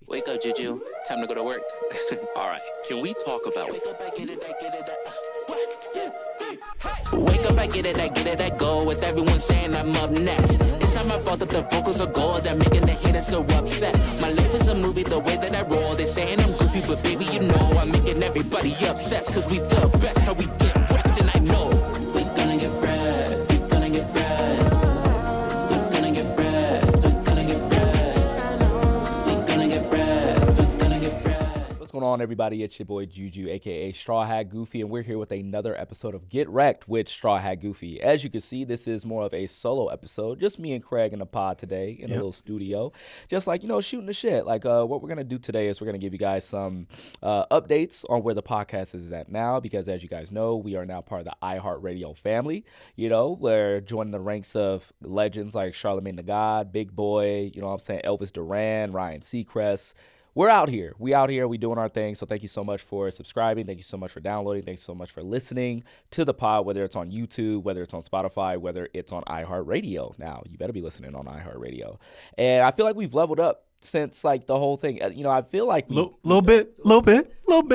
Wake up, Juju. Time to go to work. All right. Can we talk about wake up, I get it, I get it, wake up, I get it, I go with everyone saying I'm up next. It's not my fault that the vocals are gold, that making the haters so upset. My life is a movie, the way that I roll. They saying I'm goofy, but baby, you know I'm making everybody upset. Cause we the best, how we get wrecked, and I know we gonna get bread, we gonna get bread. We gonna get bread, we gonna get bread. We gonna get bread, we gonna get bread. What's going on, everybody? It's your boy Juju, aka Straw Hat Goofy, and we're here with another episode of Get Wrecked with Straw Hat Goofy. As you can see, this is more of a solo episode, just me and Craig in the pod today in a little studio, just like, shooting the shit. Like, what we're gonna do today is we're gonna give you guys some updates on where the podcast is at now, because as you guys know, we are now part of the iHeartRadio family. We're joining the ranks of legends like Charlamagne the God, Big Boy, Elvis Duran, Ryan Seacrest. We're out here. We doing our thing. So thank you so much for subscribing. Thank you so much for downloading. Thanks so much for listening to the pod, whether it's on YouTube, whether it's on Spotify, whether it's on iHeartRadio. Now, you better be listening on iHeartRadio. And I feel like we've leveled up since like the whole thing. I feel like little bit.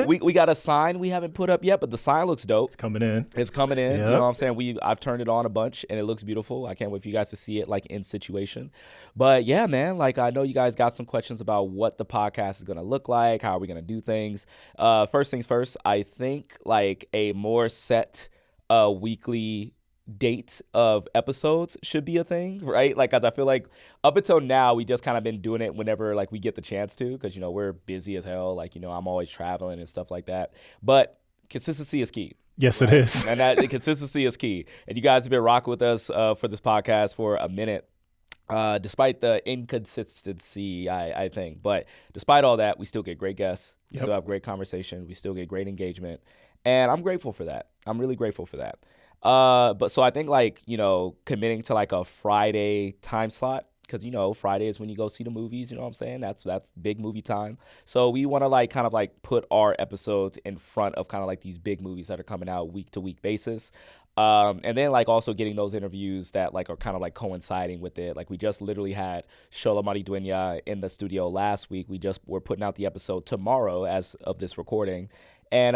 We got a sign we haven't put up yet, but the sign looks dope. It's coming in. Yep. You know what I'm saying? I've turned it on a bunch and it looks beautiful. I can't wait for you guys to see it like in situation. But yeah, man, like I know you guys got some questions about what the podcast is gonna look like, how are we gonna do things. First things first, I think like a more set weekly date of episodes should be a thing, right? Like, as I feel like up until now we just kind of been doing it whenever like we get the chance to, because we're busy as hell. Like, I'm always traveling and stuff like that, but consistency is key. Yes, right? It is. And that consistency is key. And you guys have been rocking with us for this podcast for a minute, despite the inconsistency, I think. But despite all that, we still get great guests. We still have great conversation. We still get great engagement. And I'm grateful for that. I'm really grateful for that. But so I think like, committing to like a Friday time slot, because, Friday is when you go see the movies, you know what I'm saying? That's big movie time. So we want to like kind of like put our episodes in front of kind of like these big movies that are coming out week to week basis. And then like also getting those interviews that like are kind of like coinciding with it. Like we just literally had Shola Maridueña in the studio last week. We're putting out the episode tomorrow as of this recording. And,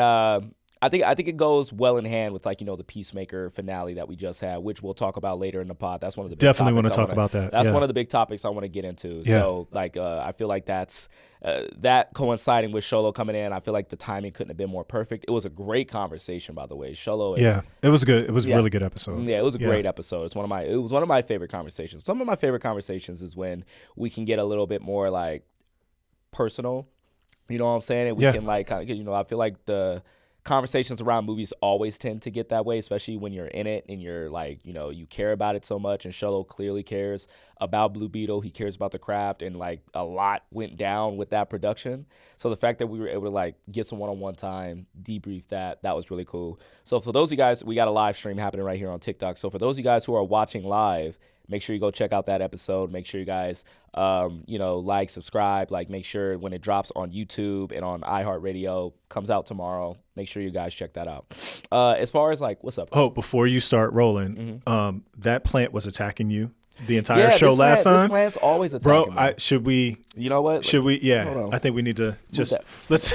I think it goes well in hand with like, the Peacemaker finale that we just had, which we'll talk about later in the pod. That's one of the big definitely want to topics talk about that. That's one of the big topics I want to get into. Yeah. So like, I feel like that's that coinciding with Sholo coming in. I feel like the timing couldn't have been more perfect. It was a great conversation, by the way. Sholo is, it was good. It was a really good episode. Yeah, it was a great episode. It was one of my favorite conversations. Some of my favorite conversations is when we can get a little bit more like personal. You know what I'm saying? And we can like kind of, I feel like the conversations around movies always tend to get that way, especially when you're in it and you're like, you care about it so much. And Sholo clearly cares about Blue Beetle. He cares about the craft, and like a lot went down with that production. So the fact that we were able to like get some one-on-one time, debrief that was really cool. So for those of you guys, we got a live stream happening right here on TikTok. So for those of you guys who are watching live, make sure you go check out that episode. Make sure you guys, like, subscribe. Like, make sure when it drops on YouTube and on iHeartRadio, comes out tomorrow. Make sure you guys check that out. As far as like, what's up? Oh, before you start rolling, that plant was attacking you the entire show last time. This plant's always attacking me. Should we? You know what? Should we? Yeah, I think we need to just let's.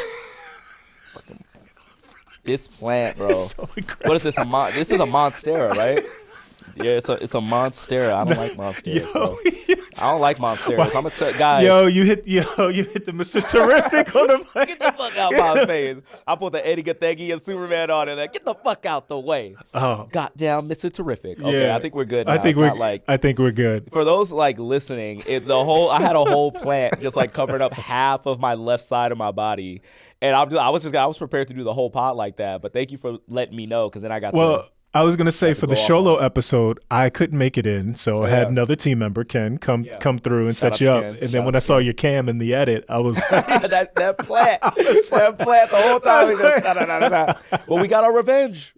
This plant, bro. So what is this? This is a monstera, right? Yeah, it's a monstera. I don't like monsteras, bro. I don't like monsteras. I'm gonna tell guys. You hit the Mr. Terrific on the plane. Get the fuck out my face. I put the Eddie Gathegi and Superman on it. Like, get the fuck out the way. Oh, goddamn, Mr. Terrific. Okay, yeah. I think we're good now. I think we're good. For those like listening, I had a whole plant just like covering up half of my left side of my body, and I was prepared to do the whole pod like that. But thank you for letting me know, because then I got I was going to say, for the Sholo episode, I couldn't make it in, so I had another team member, Ken, come through and set you up. Ken. And then when I saw your cam in the edit, I was that plant, the whole time. No. Well, we got our revenge.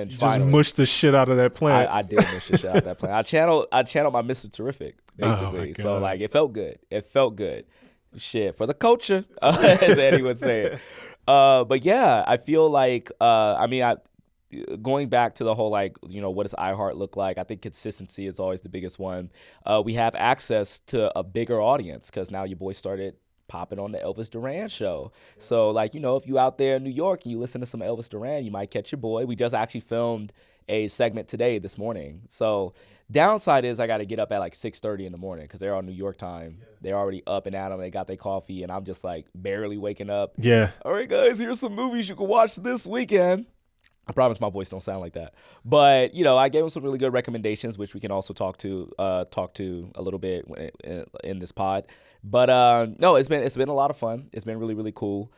Just finally. mushed the shit out of that plant. I did mush the shit out of that plant. I channeled my Mr. Terrific, basically. Oh, so like, it felt good. Shit for the culture, as Eddie would say it. But yeah, I feel like going back to the whole, like, what does iHeart look like? I think consistency is always the biggest one. We have access to a bigger audience because now your boy started popping on the Elvis Duran show. So, like, if you out there in New York and you listen to some Elvis Duran, you might catch your boy. We just actually filmed a segment this morning. So downside is I got to get up at like 6:30 in the morning because they're on New York time. They're already up and at 'em. They got their coffee, and I'm just like barely waking up. Yeah. All right, guys, here's some movies you can watch this weekend. I promise my voice don't sound like that. But, I gave them some really good recommendations, which we can also talk to a little bit in this pod. But no, it's been a lot of fun. It's been really, really cool.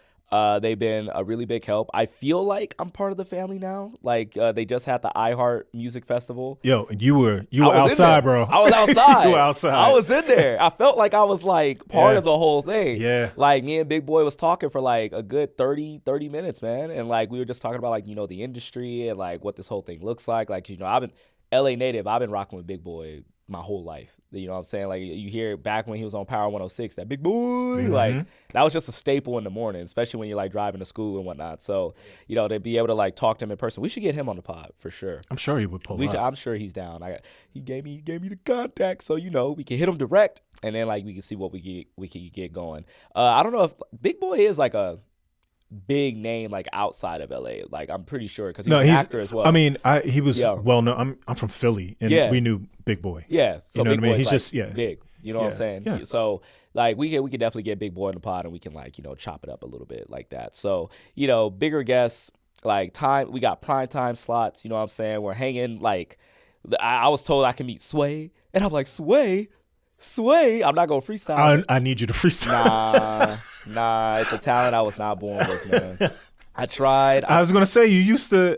They've been a really big help. I feel like I'm part of the family now. Like, they just had the iHeart Music Festival. Yo, and you were outside, bro. I was outside. You were outside. I was in there. I felt like I was like part of the whole thing. Yeah. Like, me and Big Boy was talking for like a good 30 minutes, man. And like, we were just talking about like, the industry and like what this whole thing looks like. Like, I've been LA native. I've been rocking with Big Boy my whole life. You know what I'm saying? Like, you hear back when he was on Power 106, that Big Boy, like, that was just a staple in the morning, especially when you're like driving to school and whatnot. So, to be able to like talk to him in person, we should get him on the pod for sure. I'm sure he would pull up. I'm sure he's down. He gave me the contact, so we can hit him direct, and then like we can see what we can get going. I don't know if Big Boy is like a big name like outside of LA. Like, I'm pretty sure because he's an actor as well. I mean, he was well known. I'm from Philly, and we knew Big Boy. Yeah, so Big Boy, he's like, just big. You know what I'm saying? Yeah. So like we can definitely get Big Boy in the pod, and we can like chop it up a little bit like that. So bigger guests, like time. We got prime time slots. You know what I'm saying? We're hanging like. I was told I can meet Sway, and I'm like, Sway. I'm not gonna freestyle. I need you to freestyle. Nah, it's a talent I was not born with, man. I tried. I was gonna say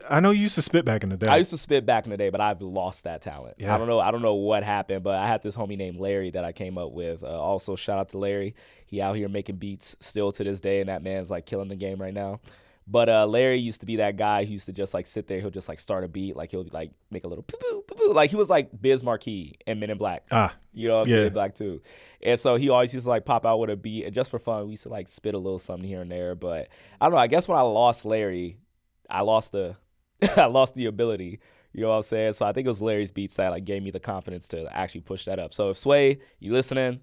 I know you used to spit back in the day. I used to spit back in the day, but I've lost that talent. Yeah. I don't know what happened, but I had this homie named Larry that I came up with. Also, shout out to Larry. He out here making beats still to this day, and that man's like killing the game right now. But Larry used to be that guy who used to just like sit there. He'll just like start a beat, like he'll like make a little poo poo. Like he was like Biz Marquee in Men in Black. Men in Black too. And so he always used to like pop out with a beat, and just for fun, we used to like spit a little something here and there. But I don't know. I guess when I lost Larry, I lost the ability. You know what I'm saying? So I think it was Larry's beats that like gave me the confidence to actually push that up. So if Sway, you listening,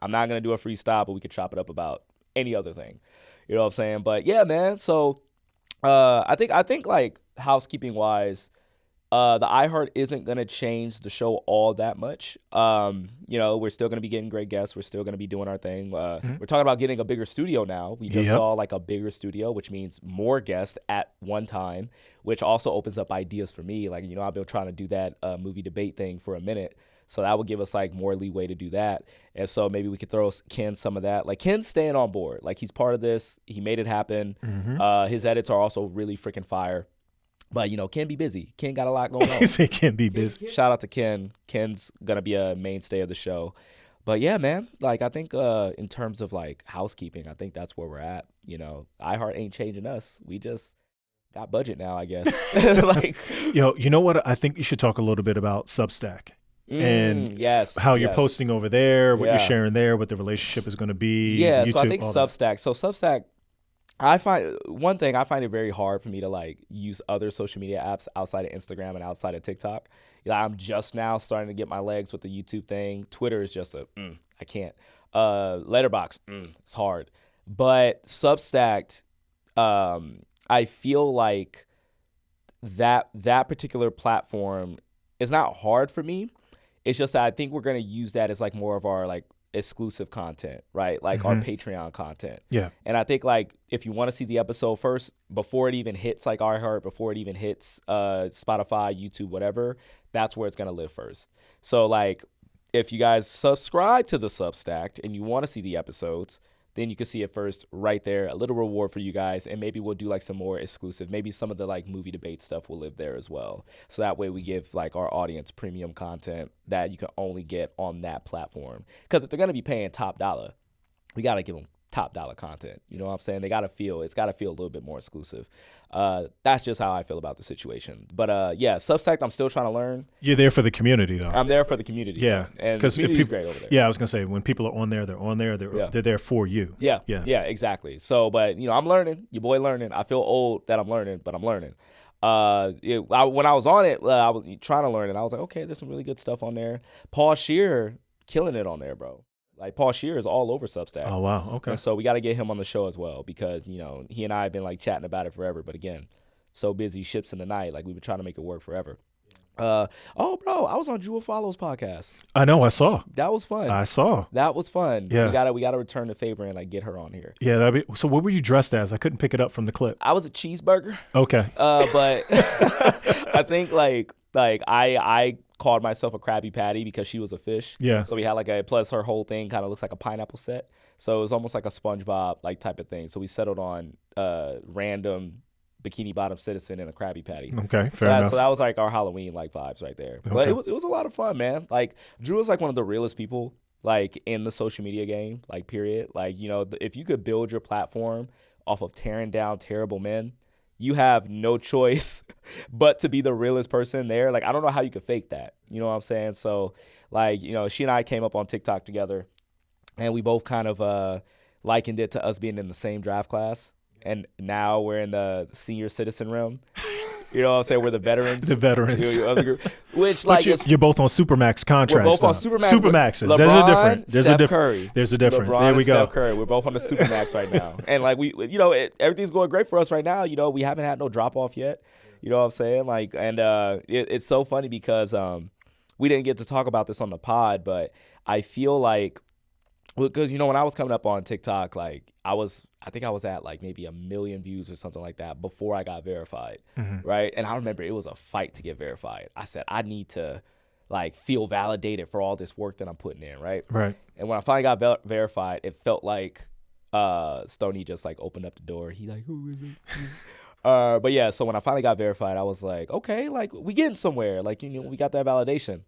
I'm not gonna do a freestyle, but we could chop it up about any other thing. You know what I'm saying? But yeah, man. So I think like housekeeping wise, the iHeart isn't gonna change the show all that much. We're still gonna be getting great guests. We're still gonna be doing our thing. We're talking about getting a bigger studio now. We just saw like a bigger studio, which means more guests at one time, which also opens up ideas for me. Like, I've been trying to do that movie debate thing for a minute. So that will give us like more leeway to do that. And so maybe we could throw Ken some of that. Like, Ken's staying on board. Like, he's part of this. He made it happen. His edits are also really freaking fire. But, Ken be busy. Ken got a lot going on. He can be busy. Shout out to Ken. Ken's going to be a mainstay of the show. But yeah, man, like, I think in terms of like housekeeping, I think that's where we're at. iHeart ain't changing us. We just got budget now, I guess. Like, Yo, you know what? I think you should talk a little bit about Substack. And how you're posting over there, what you're sharing there, what the relationship is going to be. Yeah, YouTube, so I think Substack. So Substack, I find it very hard for me to like use other social media apps outside of Instagram and outside of TikTok. I'm just now starting to get my legs with the YouTube thing. Twitter is just I can't. Letterboxd, it's hard. But Substack, I feel like that particular platform is not hard for me. It's just that I think we're going to use that as like more of our like exclusive content, right? Like our Patreon content. Yeah. And I think like if you want to see the episode first, before it even hits like iHeart, before it even hits Spotify, YouTube, whatever, that's where it's going to live first. So like if you guys subscribe to the Substack and you want to see the episodes, then you can see it first right there. A little reward for you guys, and maybe we'll do like some more exclusive. Maybe some of the like movie debate stuff will live there as well. So that way we give like our audience premium content that you can only get on that platform. Because if they're gonna be paying top dollar, we gotta give them top dollar content. You know what I'm saying? It's gotta feel a little bit more exclusive. That's just how I feel about the situation. But yeah, Substack, I'm still trying to learn. You're there for the community, though. I'm there for the community. Yeah, and the community's great over there. Yeah, I was gonna say when people are on there, they're on there. They're there for you. Yeah, exactly. So, but I'm learning. Your boy learning. I feel old that I'm learning, but I'm learning. when I was on it, I was trying to learn it. I was like, okay, there's some really good stuff on there. Paul Scheer killing it on there, bro. Like Paul Scheer is all over Substack. Oh wow, okay. And so we got to get him on the show as well because he and I have been like chatting about it forever. But again, so busy, ships in the night. Like we've been trying to make it work forever. Bro, I was on Jewel Follow's podcast. I know, I saw. That was fun. I saw. That was fun. Yeah. We gotta return the favor and like get her on here. Yeah, so what were you dressed as? I couldn't pick it up from the clip. I was a cheeseburger. Okay. But I think like I called myself a Krabby Patty because she was a fish. Yeah. So we had plus her whole thing kind of looks like a pineapple set. So it was almost like a SpongeBob like type of thing. So we settled on random Bikini Bottom citizen and a Krabby Patty. Okay, fair enough. So that was like our Halloween like vibes right there. Okay. But it was a lot of fun, man. Like Drew is like one of the realest people like in the social media game, like period. Like, if you could build your platform off of tearing down terrible men, you have no choice but to be the realest person there. Like, I don't know how you could fake that. You know what I'm saying? So like, she and I came up on TikTok together and we both kind of likened it to us being in the same draft class. And now we're in the senior citizen realm. You know what I'm saying? We're the veterans. The veterans. Which, like, you're both on Supermax contracts. We're both on Supermax. Supermaxes. LeBron, There's a difference. Steph Curry. There's a difference. LeBron there we go. Steph Curry. We're both on the Supermax right now. And, like, everything's going great for us right now. We haven't had no drop-off yet. You know what I'm saying? Like, and it's so funny because we didn't get to talk about this on the pod, but I feel like, because, when I was coming up on TikTok, like, I think I was at like maybe 1 million views or something like that before I got verified, right? And I remember it was a fight to get verified. I said, I need to like feel validated for all this work that I'm putting in, right? Right. And when I finally got verified, it felt like Stoney just like opened up the door. He like, who is it? But yeah, so when I finally got verified, I was like, okay, like we getting somewhere. Like, we got that validation.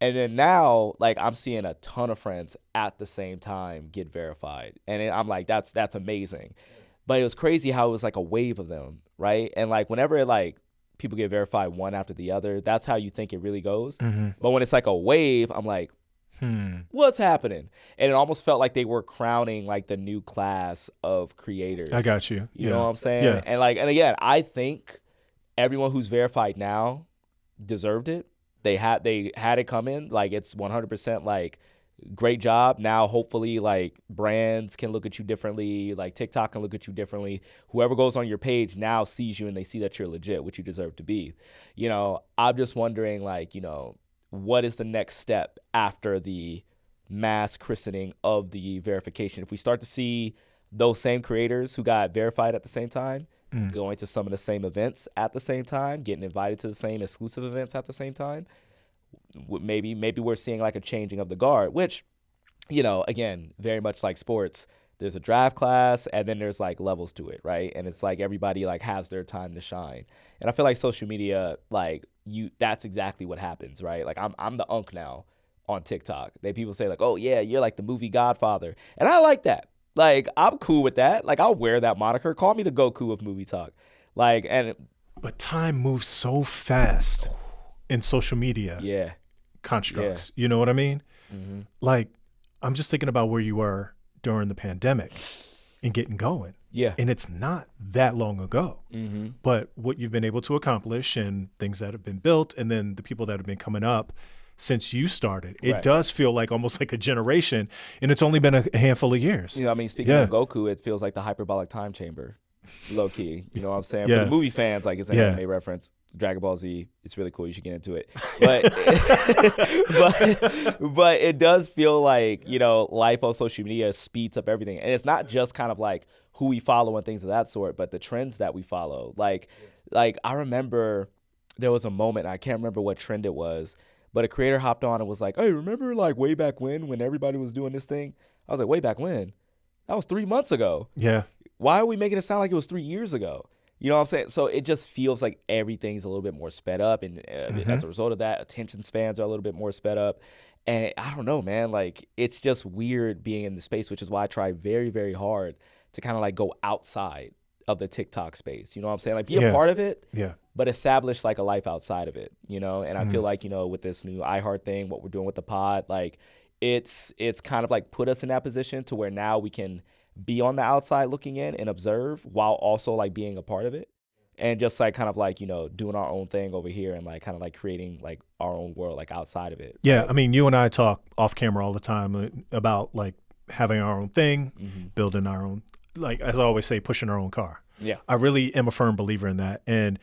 And then now, like, I'm seeing a ton of friends at the same time get verified. And I'm like, that's amazing. But it was crazy how it was like a wave of them, right? And like whenever like people get verified one after the other, that's how you think it really goes. But when it's like a wave, I'm like, what's happening? And it almost felt like they were crowning like the new class of creators. I got you. You know what I'm saying? Yeah. And again, I think everyone who's verified now deserved it. They had it coming. Like, it's 100% like great job. Now hopefully like brands can look at you differently, like TikTok can look at you differently. Whoever goes on your page now sees you and they see that you're legit, which you deserve to be. I'm just wondering, like, what is the next step after the mass christening of the verification? If we start to see those same creators who got verified at the same time going to some of the same events at the same time, getting invited to the same exclusive events at the same time, maybe we're seeing like a changing of the guard, which, again, very much like sports, there's a draft class and then there's like levels to it, right? And it's like everybody like has their time to shine. And I feel like social media, like that's exactly what happens, right? Like I'm the unk now on TikTok. People say like, oh yeah, you're like the movie Godfather. And I like that. Like, I'm cool with that. Like, I'll wear that moniker. Call me the Goku of movie talk. Like, but time moves so fast in social media constructs. Yeah. You know what I mean? Mm-hmm. Like, I'm just thinking about where you were during the pandemic and getting going. Yeah. And it's not that long ago. Mm-hmm. But what you've been able to accomplish and things that have been built and then the people that have been coming up since you started, it does feel like almost like a generation, and it's only been a handful of years. Speaking of Goku, it feels like the hyperbolic time chamber, low key. You know what I'm saying? For the movie fans, like, it's an anime reference. Dragon Ball Z, it's really cool. You should get into it. But it does feel like, life on social media speeds up everything. And it's not just kind of like who we follow and things of that sort, but the trends that we follow. Like I remember there was a moment, I can't remember what trend it was, but a creator hopped on and was like, hey, remember like way back when everybody was doing this thing? I was like, way back when? That was 3 months ago. Yeah. Why are we making it sound like it was 3 years ago? You know what I'm saying? So it just feels like everything's a little bit more sped up. And as a result of that, attention spans are a little bit more sped up. And I don't know, man. Like, it's just weird being in the space, which is why I try very, very hard to kind of like go outside of the TikTok space. You know what I'm saying? Like, be a part of it. Yeah. But establish like a life outside of it, And I feel like, with this new iHeart thing, what we're doing with the pod, like it's kind of like put us in that position to where now we can be on the outside looking in and observe while also like being a part of it. and just like kind of like, you know, doing our own thing over here and like kind of like creating like our own world like outside of it. Yeah, right? I mean, you and I talk off camera all the time about like having our own thing, building our own, like as I always say, pushing our own car. Yeah. I really am a firm believer in that. And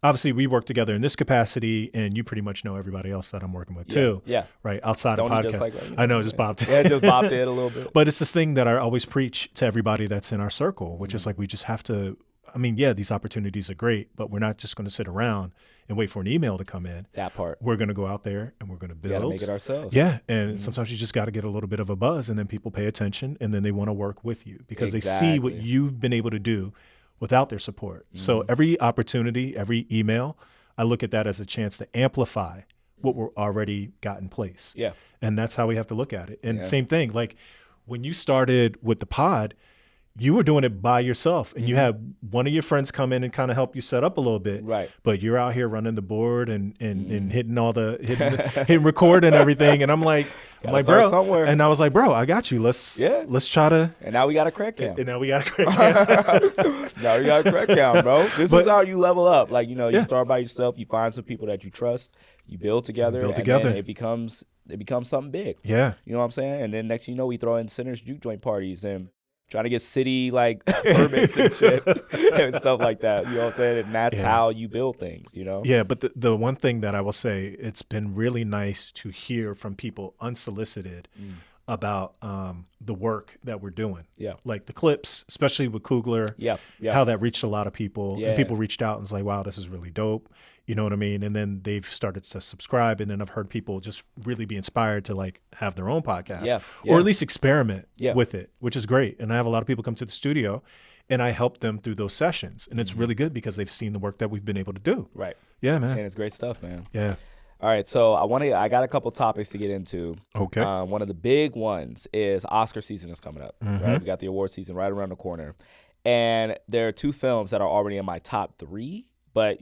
obviously we work together in this capacity, and you pretty much know everybody else that I'm working with too. Yeah. Right. Outside Stoney of podcast. just like, you know, I know, just bopped it. Yeah, just bopped it a little bit. But it's this thing that I always preach to everybody that's in our circle, which is like, we just have to, I mean, yeah, these opportunities are great, but we're not just going to sit around and wait for an email to come in. That part. We're going to go out there and we're going to build. We got to make it ourselves. Yeah. And sometimes you just got to get a little bit of a buzz, and then people pay attention, and then they want to work with you because they see what you've been able to do without their support. So every opportunity, every email, I look at that as a chance to amplify what we're already got in place. Yeah. And that's how we have to look at it. And same thing, like when you started with the pod, you were doing it by yourself, and you had one of your friends come in and kind of help you set up a little bit. Right. But you're out here running the board and hitting all the hitting record and everything. And I'm like bro. Somewhere. And I was like, bro, I got you. Let's try to. And now we got a crack down. And now we got a crack down. Now you got a crack down, bro. This is how you level up. Like, you know, you start by yourself. You find some people that you trust. You build together. And then it becomes something big. Yeah. You know what I'm saying? And then next thing you know, we throw in Sinners Juke Joint parties and trying to get city like permits and shit and stuff like that. You know what I'm saying? And that's how you build things, you know? Yeah, but the one thing that I will say, it's been really nice to hear from people unsolicited about the work that we're doing. Yeah. Like the clips, especially with Kugler. Yeah. How that reached a lot of people. Yeah. And people reached out and was like, wow, this is really dope. You know what I mean? And then they've started to subscribe, and then I've heard people just really be inspired to like have their own podcast or at least experiment with it, which is great. And I have a lot of people come to the studio, and I help them through those sessions. And it's really good because they've seen the work that we've been able to do. Right. Yeah, man. And it's great stuff, man. Yeah. All right, so I got a couple topics to get into. Okay. One of the big ones is Oscar season is coming up. Right? We got the award season right around the corner. And there are two films that are already in my top 3, but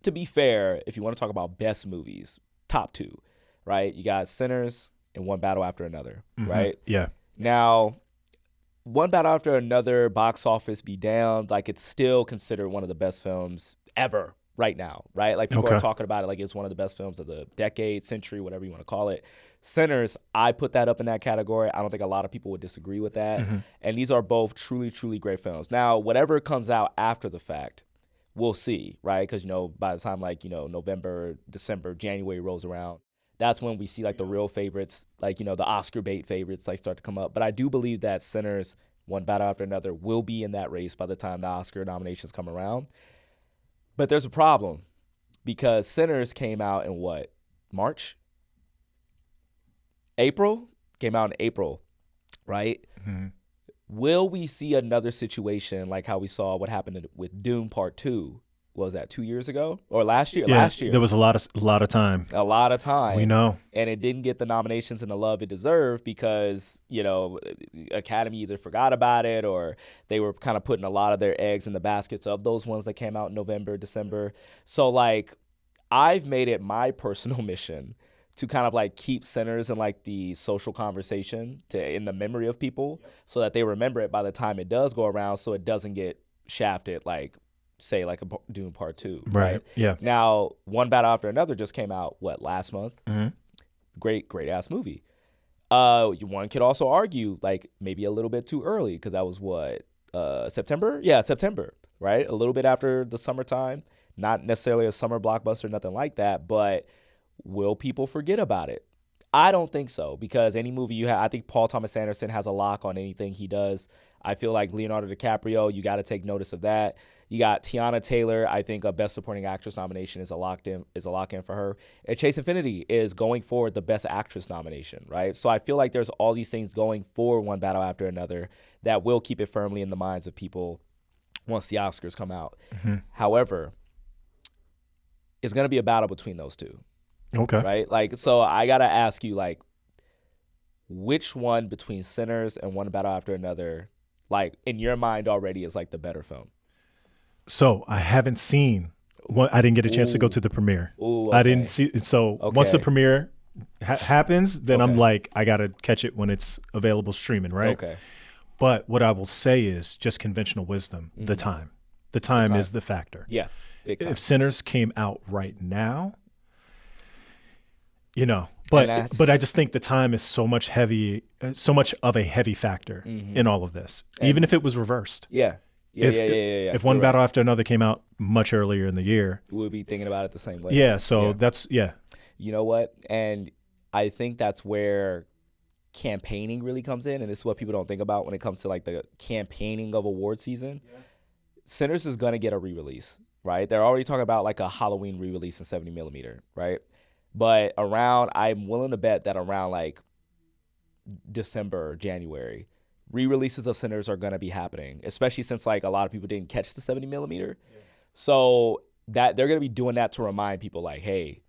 to be fair, if you want to talk about best movies, top 2, right? You got Sinners and One Battle After Another, right? Yeah. Now, One Battle After Another, box office be damned, like it's still considered one of the best films ever right now, right? Like people are talking about it like it's one of the best films of the decade, century, whatever you want to call it. Sinners, I put that up in that category. I don't think a lot of people would disagree with that. And these are both truly, truly great films. Now, whatever comes out after the fact, we'll see, right? Because, you know, by the time like, you know, November, December, January rolls around, that's when we see like the real favorites, like, you know, the Oscar bait favorites like start to come up. But I do believe that Sinners, One Battle After Another will be in that race by the time the Oscar nominations come around. But there's a problem because Sinners came out in what? March? April? Came out in April, right? Will we see another situation like how we saw what happened with Dune Part 2? Was that 2 years ago or last year? Yeah, last year. There was a lot of time. A lot of time. We know. And it didn't get the nominations and the love it deserved because, you know, Academy either forgot about it or they were kind of putting a lot of their eggs in the baskets of those ones that came out in November, December. So, like, I've made it my personal mission to kind of like keep Sinners in like the social conversation in the memory of people so that they remember it by the time it does go around so it doesn't get shafted like, say, like a Dune Part 2. Right. Yeah. Now, One Battle After Another just came out, last month? Great ass movie. One could also argue like maybe a little bit too early because that was September? Yeah, September, right? A little bit after the summertime. Not necessarily a summer blockbuster, nothing like that, but will people forget about it? I don't think so because any movie you have, I think Paul Thomas Anderson has a lock on anything he does. I feel like Leonardo DiCaprio, you got to take notice of that. You got Tiana Taylor. I think a Best Supporting Actress nomination is a lock in for her. And Chase Infinity is going for the Best Actress nomination, right? So I feel like there's all these things going for One Battle After Another that will keep it firmly in the minds of people once the Oscars come out. However, it's going to be a battle between those two. Okay. Right? Like, so I got to ask you, like, which one between Sinners and One Battle After Another, like, in your mind already is, like, the better film? So I haven't seen one. I didn't get a chance to go to the premiere. Okay. I didn't see. So once the premiere happens, then I'm like, I got to catch it when it's available streaming, right? Okay. But what I will say is just conventional wisdom, the time. The time is the factor. Yeah. If Sinners came out right now, but I just think the time is so much of a heavy factor in all of this, even if it was reversed. Yeah. If one battle after another came out much earlier in the year, we'll be thinking about it the same way. Yeah. So that's. You know what? And I think that's where campaigning really comes in, and this is what people don't think about when it comes to like the campaigning of award season. Sinners is gonna get a re-release, right? They're already talking about like a Halloween re-release in 70mm, right? But I'm willing to bet that around like December, January, re-releases of Sinners are gonna be happening, especially since like a lot of people didn't catch the 70mm. So that they're gonna be doing that to remind people like, hey,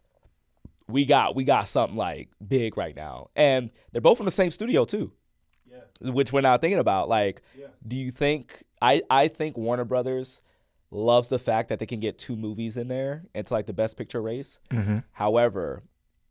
we got something like big right now. And they're both from the same studio too. Which we're not thinking about. Like, do you think I think Warner Brothers loves the fact that they can get 2 movies in there into like the Best Picture race. However,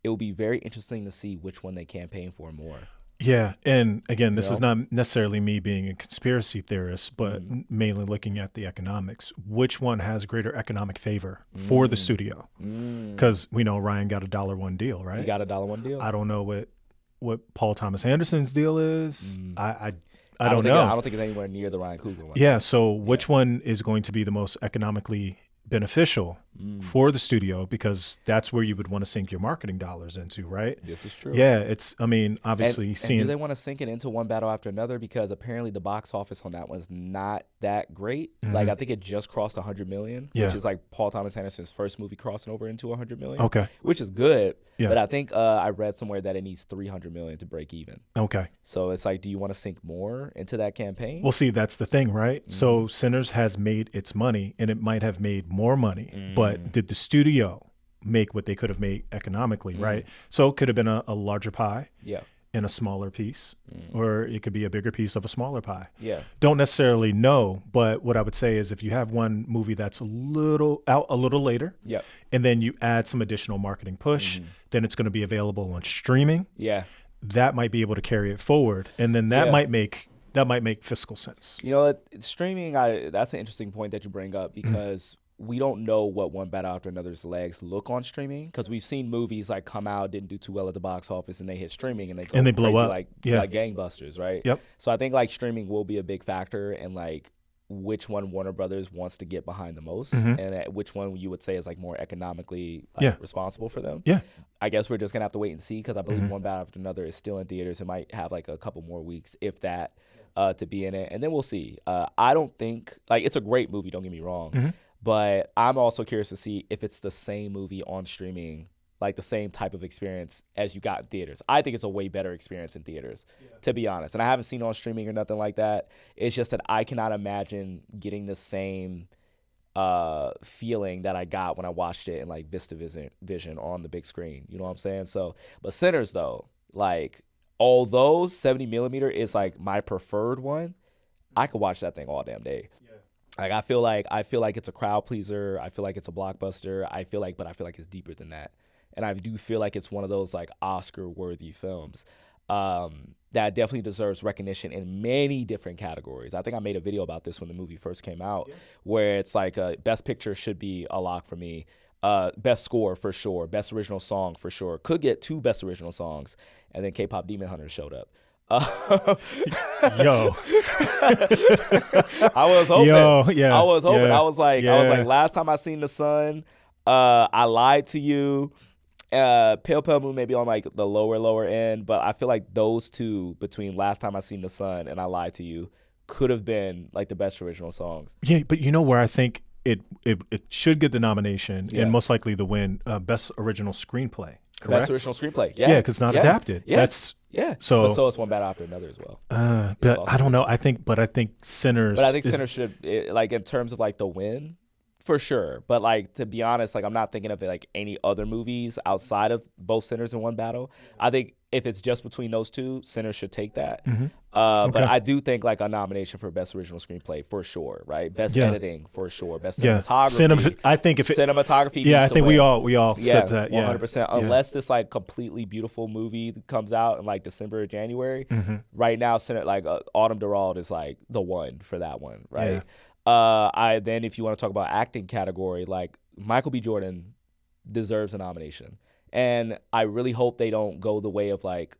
it will be very interesting to see which one they campaign for more. Yeah, and again, this is not necessarily me being a conspiracy theorist, but mainly looking at the economics. Which one has greater economic favor for the studio? Because we know Ryan got a $1 deal, right? He got a $1 deal. I don't know what Paul Thomas Anderson's deal is. I don't know. know. I don't think it's anywhere near the Ryan Coogler one. Yeah, so which one is going to be the most economically beneficial for the studio, because that's where you would want to sink your marketing dollars into, right? This is true. Yeah, obviously and seeing. Do they want to sink it into One Battle After Another? Because apparently the box office on that one's not that great. Like I think it just crossed 100 million, which is like Paul Thomas Anderson's first movie crossing over into 100 million. Okay. Which is good. Yeah. But I think I read somewhere that it needs 300 million to break even. Okay. So it's like, do you want to sink more into that campaign? Well, see, that's the thing, right? So Sinners has made its money, and it might have made more money, but did the studio make what they could have made economically, right? So it could have been a larger pie in a smaller piece, or it could be a bigger piece of a smaller pie. Yeah. Don't necessarily know, but what I would say is if you have one movie that's a little later, and then you add some additional marketing push, then it's going to be available on streaming. Yeah. That might be able to carry it forward, and then that might make fiscal sense. You know, streaming, that's an interesting point that you bring up, because we don't know what One Battle After Another's legs look on streaming, because we've seen movies like come out, didn't do too well at the box office, and they hit streaming and they blow up like gangbusters, right? Yep. So I think like streaming will be a big factor in like which one Warner Brothers wants to get behind the most, and which one you would say is like more economically responsible for them. Yeah. I guess we're just gonna have to wait and see, because I believe One Battle After Another is still in theaters. It might have like a couple more weeks, if that, to be in it, and then we'll see. I don't think like it's a great movie. Don't get me wrong. But I'm also curious to see if it's the same movie on streaming, like the same type of experience as you got in theaters. I think it's a way better experience in theaters, to be honest. And I haven't seen it on streaming or nothing like that. It's just that I cannot imagine getting the same feeling that I got when I watched it in like VistaVision on the big screen. You know what I'm saying? So, but Sinners though, like although 70mm is like my preferred one, I could watch that thing all damn day. Like I feel like it's a crowd pleaser. I feel like it's a blockbuster. I feel like it's deeper than that. And I do feel like it's one of those like Oscar-worthy films that definitely deserves recognition in many different categories. I think I made a video about this when the movie first came out, where it's like Best Picture should be a lock for me. Best Score for sure. Best Original Song for sure. Could get 2 Best Original Songs, and then K-Pop Demon Hunters showed up. Yo. I was hoping. I was hoping. Yeah, I was like, last time I seen the sun, I lied to you. Pale Pale Moon maybe on like the lower end, but I feel like those two, between Last Time I Seen the Sun and I Lied to You, could have been like the best original songs. Yeah, but you know where I think it should get the nomination and most likely the win, Best Original Screenplay. Correct? Best original screenplay. Yeah, because it's not adapted. Yeah. That's so it's One Battle After Another as well. But I don't know. I think Sinners. But I think Sinners should, like, in terms of like the win, for sure. But like, to be honest, like I'm not thinking of it like any other movies outside of both Sinners and One Battle. I think if it's just between those two, Sinners should take that. But I do think like a nomination for Best Original Screenplay for sure, right? Best editing for sure. Best cinematography. I think if cinematography. I think we all said that. 100%. Unless this like completely beautiful movie comes out in like December or January. Right now, Autumn Durald is like the one for that one, right? Then if you want to talk about acting category, like Michael B. Jordan deserves a nomination. And I really hope they don't go the way of like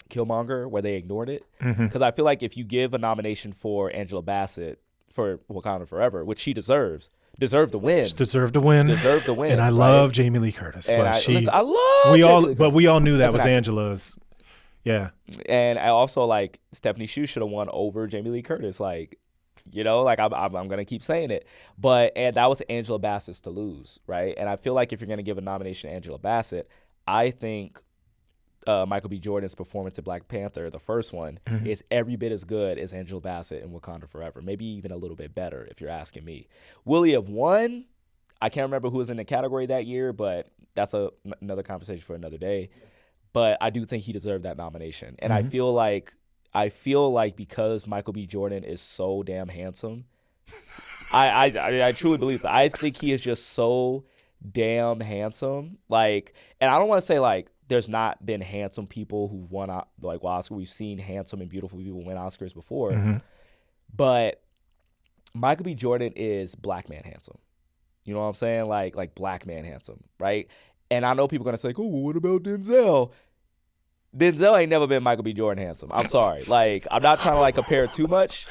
Killmonger, where they ignored it. Because I feel like if you give a nomination for Angela Bassett for Wakanda Forever, which she deserved to win. Deserved to win. And I love Jamie Lee Curtis. And but I love Jamie Lee Curtis. But we all knew that was Angela's. Yeah. And I also like Stephanie Hsu should have won over Jamie Lee Curtis. Like, you know, like I'm gonna keep saying it, and that was Angela Bassett's to lose, right? And I feel like if you're gonna give a nomination to Angela Bassett, I think Michael B. Jordan's performance in Black Panther, the first one, is every bit as good as Angela Bassett in Wakanda Forever, maybe even a little bit better if you're asking me. Will he have won? I can't remember who was in the category that year, but that's another conversation for another day. But I do think he deserved that nomination, and I feel like because Michael B. Jordan is so damn handsome, I truly believe that. I think he is just so damn handsome. Like, and I don't want to say like there's not been handsome people who've won like Oscar. We've seen handsome and beautiful people win Oscars before, but Michael B. Jordan is black man handsome. You know what I'm saying? Like black man handsome, right? And I know people are gonna say, "Oh, well, what about Denzel?" Denzel ain't never been Michael B. Jordan handsome. I'm sorry. Like, I'm not trying to like compare too much.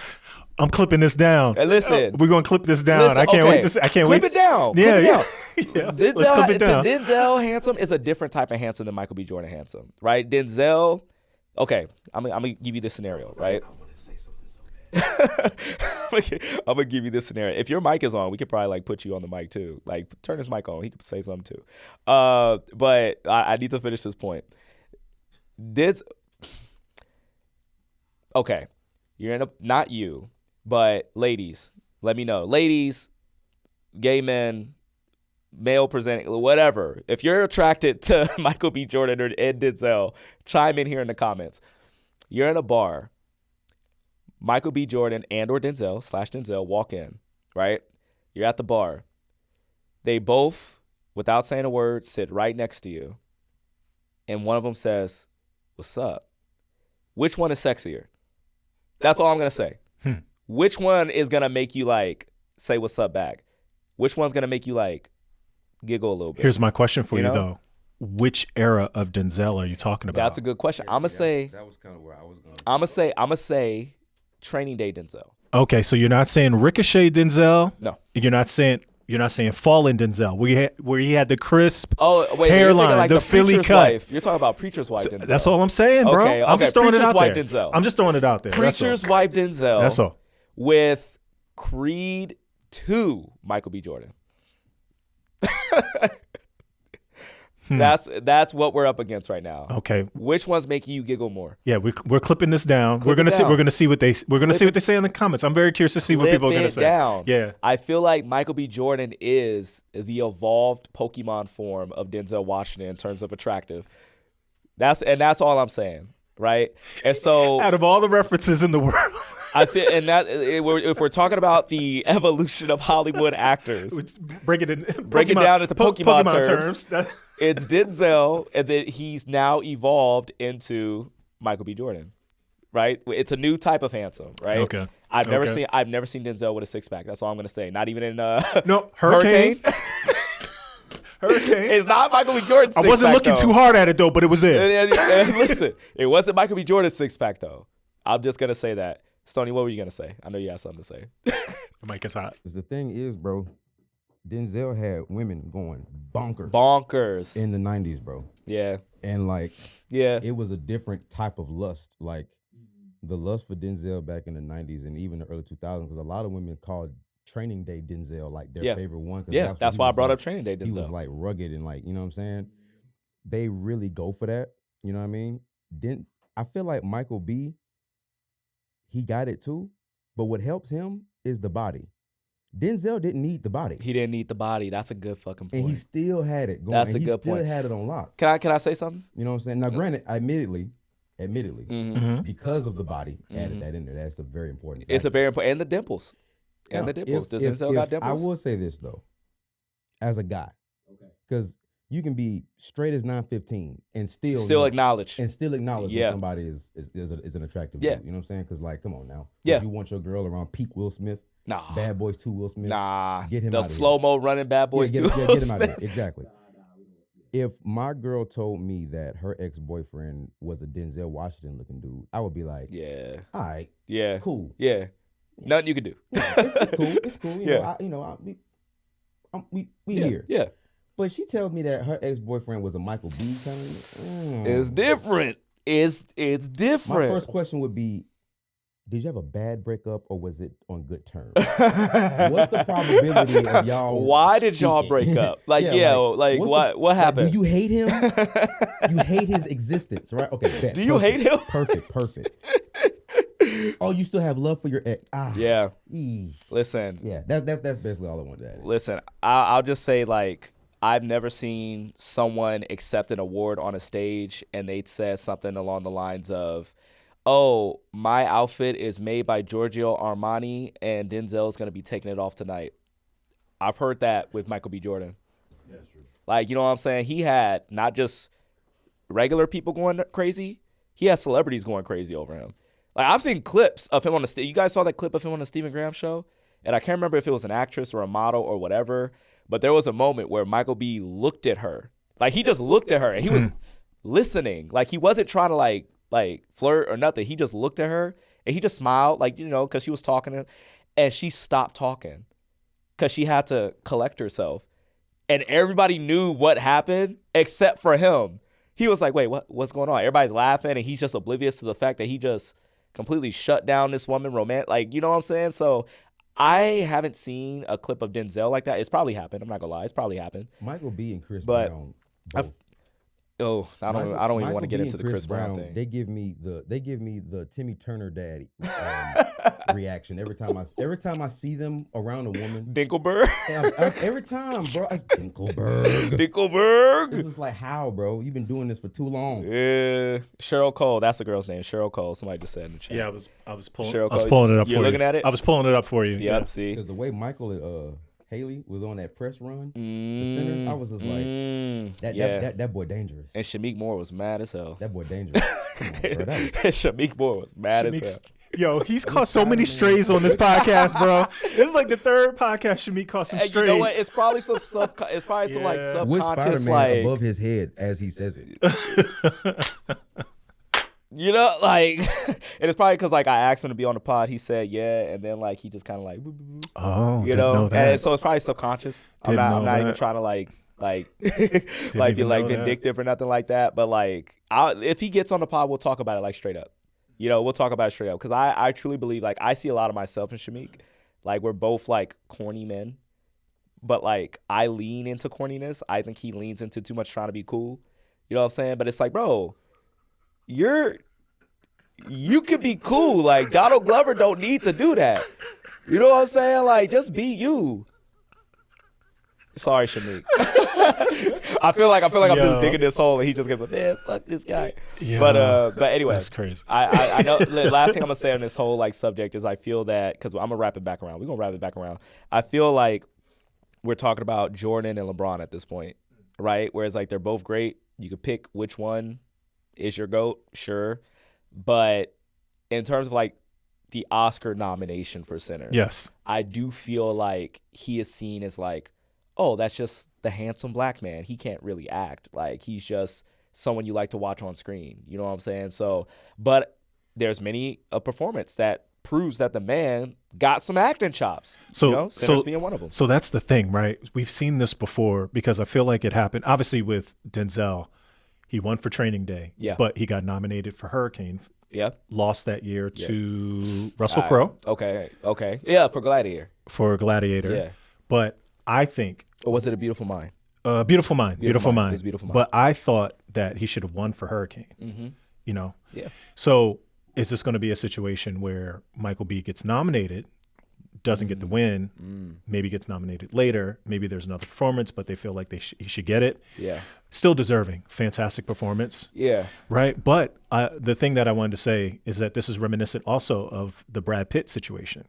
I'm clipping this down. And listen, we're gonna clip this down. I can't wait to see. I can't wait. Clip it down. Yeah. Let's clip it down. Denzel handsome is a different type of handsome than Michael B. Jordan handsome, right? Denzel. Okay, I'm gonna give you this scenario, right? I'm gonna give you this scenario. If your mic is on, we could probably like put you on the mic too. Like, turn his mic on. He could say something too. But I need to finish this point. Okay, you're in not you, but ladies, let me know. Ladies, gay men, male presenting, whatever. If you're attracted to Michael B. Jordan or Ed Denzel, chime in here in the comments. You're in a bar. Michael B. Jordan and or Denzel walk in, right? You're at the bar. They both, without saying a word, sit right next to you. And one of them says, "What's up?" Which one is sexier? That's all I'm going to say. Which one is going to make you like say what's up back? Which one's going to make you like giggle a little bit? Here's my question for you though. Which era of Denzel are you talking about? That's a good question. I'm going to say that was kind of where I was going. I'm going to say Training Day Denzel. Okay, so you're not saying Ricochet Denzel? No. You're not saying Fallen Denzel, where he had the crisp hairline, like the Philly cut. Wife. You're talking about Preacher's Wife Denzel. That's all I'm saying, bro. Okay, I'm just throwing it out there. Denzel. I'm just throwing it out there. Preacher's Wife Denzel. That's all. With Creed 2 Michael B. Jordan. That's what we're up against right now. Okay. Which one's making you giggle more? Yeah, we're clipping this down. We're gonna see what they say in the comments. I'm very curious to see what people are gonna say. Down. Yeah. I feel like Michael B. Jordan is the evolved Pokemon form of Denzel Washington in terms of attractive. That's all I'm saying, right? And so out of all the references in the world, I feel, and that if we're talking about the evolution of Hollywood actors, break it down into Pokemon terms. It's Denzel, and then he's now evolved into Michael B. Jordan, right? It's a new type of handsome, right? Okay. I've never seen Denzel with a six pack. That's all I'm gonna say. Not even in Hurricane. It's not Michael B. Jordan's six pack. I wasn't looking too hard at it though, but it was there. And listen, it wasn't Michael B. Jordan's six pack though. I'm just gonna say that. Stoney, what were you gonna say? I know you have something to say. The mic is hot. The thing is, bro, Denzel had women going bonkers in the 90s, bro. Yeah. And like, yeah, it was a different type of lust. Like the lust for Denzel back in the 90s and even the early 2000s, because a lot of women called Training Day Denzel like their favorite one. Yeah, that's why I brought up Training Day Denzel. He was like rugged and like, you know what I'm saying? They really go for that. You know what I mean? I feel like Michael B., he got it too, but what helps him is the body. Denzel didn't need the body. He didn't need the body. That's a good fucking point. And he still had it going. That's a good point. He still had it on lock. Can I say something? You know what I'm saying? Now, granted, admittedly, because of the body, added that in there. That's a very important factor. It's a very important. And the dimples. Yeah. And the dimples. Does Denzel got dimples? I will say this, though, as a guy. Okay. Because you can be straight as 915 and still acknowledge. And still acknowledge when somebody is an attractive dude. You know what I'm saying? Because, like, come on now. Yeah. You want your girl around peak Will Smith. Nah. Bad Boys 2 Will Smith. Nah. Get him the out of slow-mo running Bad Boys 2 get Will him out of Smith. here. Exactly. If my girl told me that her ex-boyfriend was a Denzel Washington-looking dude, I would be like, yeah. All right. Yeah. Cool. Yeah. Nothing you can do. Yeah, it's cool. It's cool. We here. Yeah. But she tells me that her ex-boyfriend was a Michael B. kind of. It's different. It's different. My first question would be, did you have a bad breakup or was it on good terms? What's the probability of y'all? Why did y'all break up? Like, what happened? Do you hate him? You hate his existence, right? Okay. Bet. Do you hate him? Perfect. Oh, you still have love for your ex? Yeah. Eee. Listen. Yeah, that's basically all I wanted to add. Listen, I'll just say, like, I've never seen someone accept an award on a stage and they'd said something along the lines of, oh, my outfit is made by Giorgio Armani and Denzel's going to be taking it off tonight. I've heard that with Michael B. Jordan. That's true. Like, you know what I'm saying? He had not just regular people going crazy. He had celebrities going crazy over him. Like, I've seen clips of him on the stage. You guys saw that clip of him on the Stephen Graham show? And I can't remember if it was an actress or a model or whatever, but there was a moment where Michael B. looked at her. Like, he just looked at her and he was listening. Like, he wasn't trying to, like flirt or nothing. He just looked at her and he just smiled, like, because she was talking to him. And she stopped talking because she had to collect herself. And everybody knew what happened except for him. He was like, wait, what's going on? Everybody's laughing and he's just oblivious to the fact that he just completely shut down this woman like, you know what I'm saying? So I haven't seen a clip of Denzel like that. It's probably happened. I'm not gonna lie. It's probably happened. Michael B. and Chris Brown. I don't even want to get into the Chris Brown thing. They give me the Timmy Turner daddy reaction every time I see them around a woman. Dinkelberg. Every time, bro. It's Dinkelberg. It's just like, how, bro? You've been doing this for too long. Yeah. Cheryl Cole. That's the girl's name. Cheryl Cole. Somebody just said in the chat. Yeah, I was pulling Cheryl it up Cole. for you. You're looking at it? I was pulling it up for you. Yep, Yeah. see. Because the way Michael Haley was on that press run, the Sinners, I was just like, that boy dangerous. And Shamik Moore was mad as hell. That boy dangerous. Come on, bro. Shamik Moore was mad as hell. Yo, he's caught so many strays on this podcast, bro. This is like the third podcast Shamik caught some strays. You know what? It's probably some like subconscious, with Spider-Man above his head as he says it. You know, like, and it's probably because, like, I asked him to be on the pod. He said, yeah, and then, like, he just kind of, like, oh, you know and so it's probably subconscious. I'm not even trying to, like be, like, vindictive or nothing like that. But, like, if he gets on the pod, we'll talk about it, like, straight up. You know, we'll talk about it straight up. Because I truly believe, like, I see a lot of myself in Shamik. Like, we're both, like, corny men. But, like, I lean into corniness. I think he leans into too much trying to be cool. You know what I'm saying? But it's like, bro, you could be cool. Like, Donald Glover don't need to do that. You know what I'm saying? Like, just be you. Sorry, Shamik. I feel like I'm just digging this hole, and he just gonna, man, fuck this guy. Yeah. But anyway, that's crazy. I know. The last thing I'm gonna say on this whole, like, subject is I feel that, because I'm gonna wrap it back around. We're gonna wrap it back around. I feel like we're talking about Jordan and LeBron at this point, right? Whereas, like, they're both great. You could pick which one is your GOAT, sure. But in terms of, like, the Oscar nomination for Sinners, yes, I do feel like he is seen as, like, oh, that's just the handsome black man. He can't really act. Like, he's just someone you like to watch on screen. You know what I'm saying? So, but there's many a performance that proves that the man got some acting chops. So, Sinners being one of them. So that's the thing, right? We've seen this before because I feel like it happened. Obviously, with Denzel, he won for Training Day, but he got nominated for Hurricane. Yeah. Lost that year to Russell Crowe. Okay. Yeah, for Gladiator. Yeah. But I think. Or was it A Beautiful Mind? Beautiful Mind. It was Beautiful Mind. But I thought that he should have won for Hurricane. Mm-hmm. You know? Yeah. So is this going to be a situation where Michael B. gets nominated, doesn't get the win, maybe gets nominated later, maybe there's another performance, but they feel like he should get it? Yeah. Still deserving. Fantastic performance. Yeah. Right? But the thing that I wanted to say is that this is reminiscent also of the Brad Pitt situation,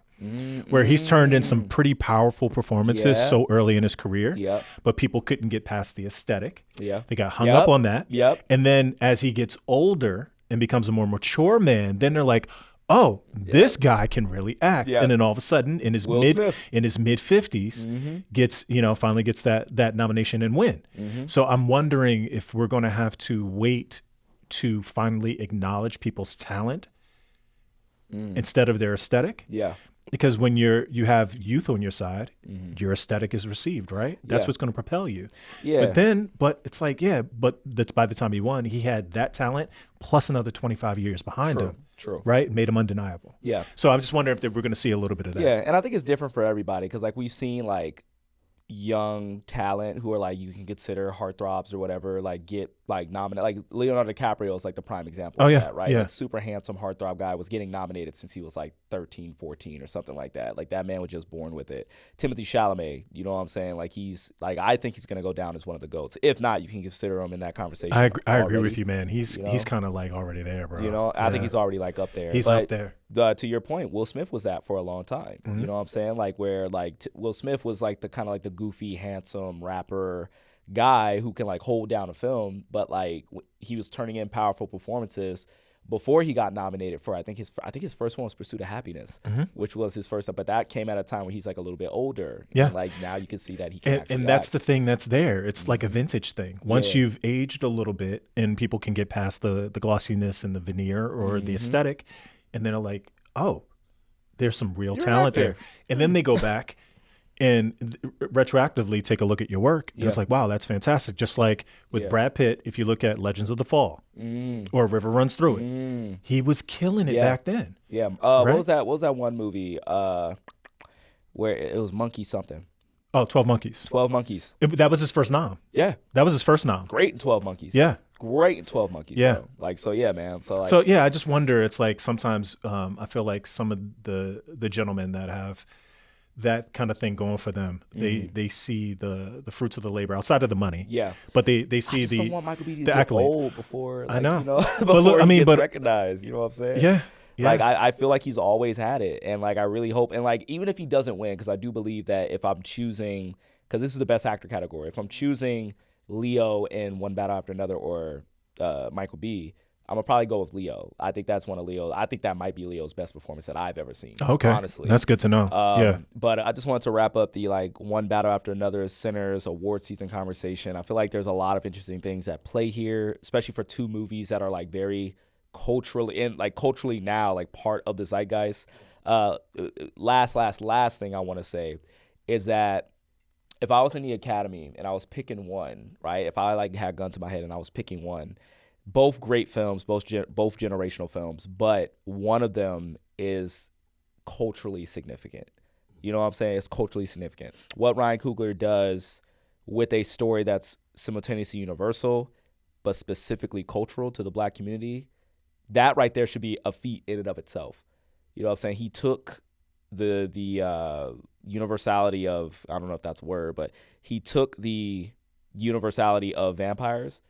where he's turned in some pretty powerful performances so early in his career, but people couldn't get past the aesthetic. Yeah. They got hung up on that. Yep. And then as he gets older and becomes a more mature man, then they're like, oh, this guy can really act. Yeah. And then all of a sudden, in his mid 50s, gets finally gets that nomination and win. So I'm wondering if we're going to have to wait to finally acknowledge people's talent instead of their aesthetic. Yeah. Because when you have youth on your side, your aesthetic is received, right? That's what's going to propel you. Yeah. But it's like, but that's by the time he won, he had that talent plus another 25 years behind him. True. Right? It made him undeniable. Yeah. So I'm just wondering if we're going to see a little bit of that. Yeah, and I think it's different for everybody because like we've seen like young talent who are like you can consider heartthrobs or whatever like get like nominated. Like Leonardo DiCaprio is like the prime example of that, right? Like super handsome heartthrob guy was getting nominated since he was like 13, 14 or something like that. Like that man was just born with it. Timothée Chalamet, you know what I'm saying? Like he's like I think he's gonna go down as one of the GOATs. If not, you can consider him in that conversation. I agree with you, man. He's kind of like already there, bro. You know, I think he's already like up there. He's up there. To your point, Will Smith was that for a long time. You know what I'm saying? Like where like Will Smith was like the kind of like the goofy, handsome rapper guy who can like hold down a film, but like he was turning in powerful performances before he got nominated for I think his first one was Pursuit of Happiness, which was his first, but that came at a time when he's like a little bit older. Yeah, and like now you can see that he can. And that's the thing that's there. It's like a vintage thing. Once you've aged a little bit, and people can get past the glossiness and the veneer or the aesthetic, and then are like, oh, there's some real talent there, and then they go back. And retroactively take a look at your work. And it's like, wow, that's fantastic. Just like with Brad Pitt, if you look at Legends of the Fall or River Runs Through It, he was killing it back then. Yeah. Right? What was that one movie where it was Monkey something? Oh, 12 Monkeys. 12 Monkeys. That was his first nom. Yeah. That was his first nom. Great in 12 Monkeys. Yeah. Great in 12 Monkeys. Yeah. Bro. Like, so yeah, man. So I just wonder, it's like sometimes I feel like some of the gentlemen that have that kind of thing going for them. They see the fruits of the labor outside of the money. Yeah, but they see the don't want Michael B. to get accolades old before. Like, I know, before he gets recognized. You know what I'm saying? Yeah. Like I feel like he's always had it, and like I really hope, and like even if he doesn't win, because I do believe that if I'm choosing, because this is the best actor category, if I'm choosing Leo in One Battle After Another or Michael B., I'm gonna probably go with Leo. I think that's one of Leo's. I think that might be Leo's best performance that I've ever seen. Okay, honestly, that's good to know. But I just wanted to wrap up the like One Battle After Another Sinners award season conversation. I feel like there's a lot of interesting things at play here, especially for two movies that are like very culturally now like part of the zeitgeist. Last thing I want to say is that if I was in the Academy and I was picking one, right? If I like had a gun to my head and I was picking one. Both great films, both generational films, but one of them is culturally significant. You know what I'm saying? It's culturally significant. What Ryan Coogler does with a story that's simultaneously universal, but specifically cultural to the Black community, that right there should be a feat in and of itself. You know what I'm saying? He took the universality of, I don't know if that's a word, but he took the universality of vampires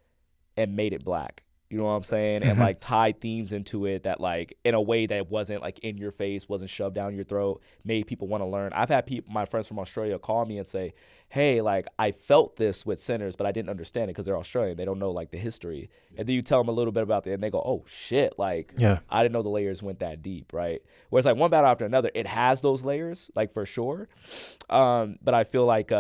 and made it Black. You know what I'm saying? And like tied themes into it that like in a way that wasn't like in your face, wasn't shoved down your throat, made people want to learn. I've had my friends from Australia call me and say, hey, like I felt this with Sinners, but I didn't understand it because they're Australian. They don't know like the history. And then you tell them a little bit about it and they go, oh shit, like I didn't know the layers went that deep, right? Whereas like One Battle After Another, it has those layers, like for sure. But I feel like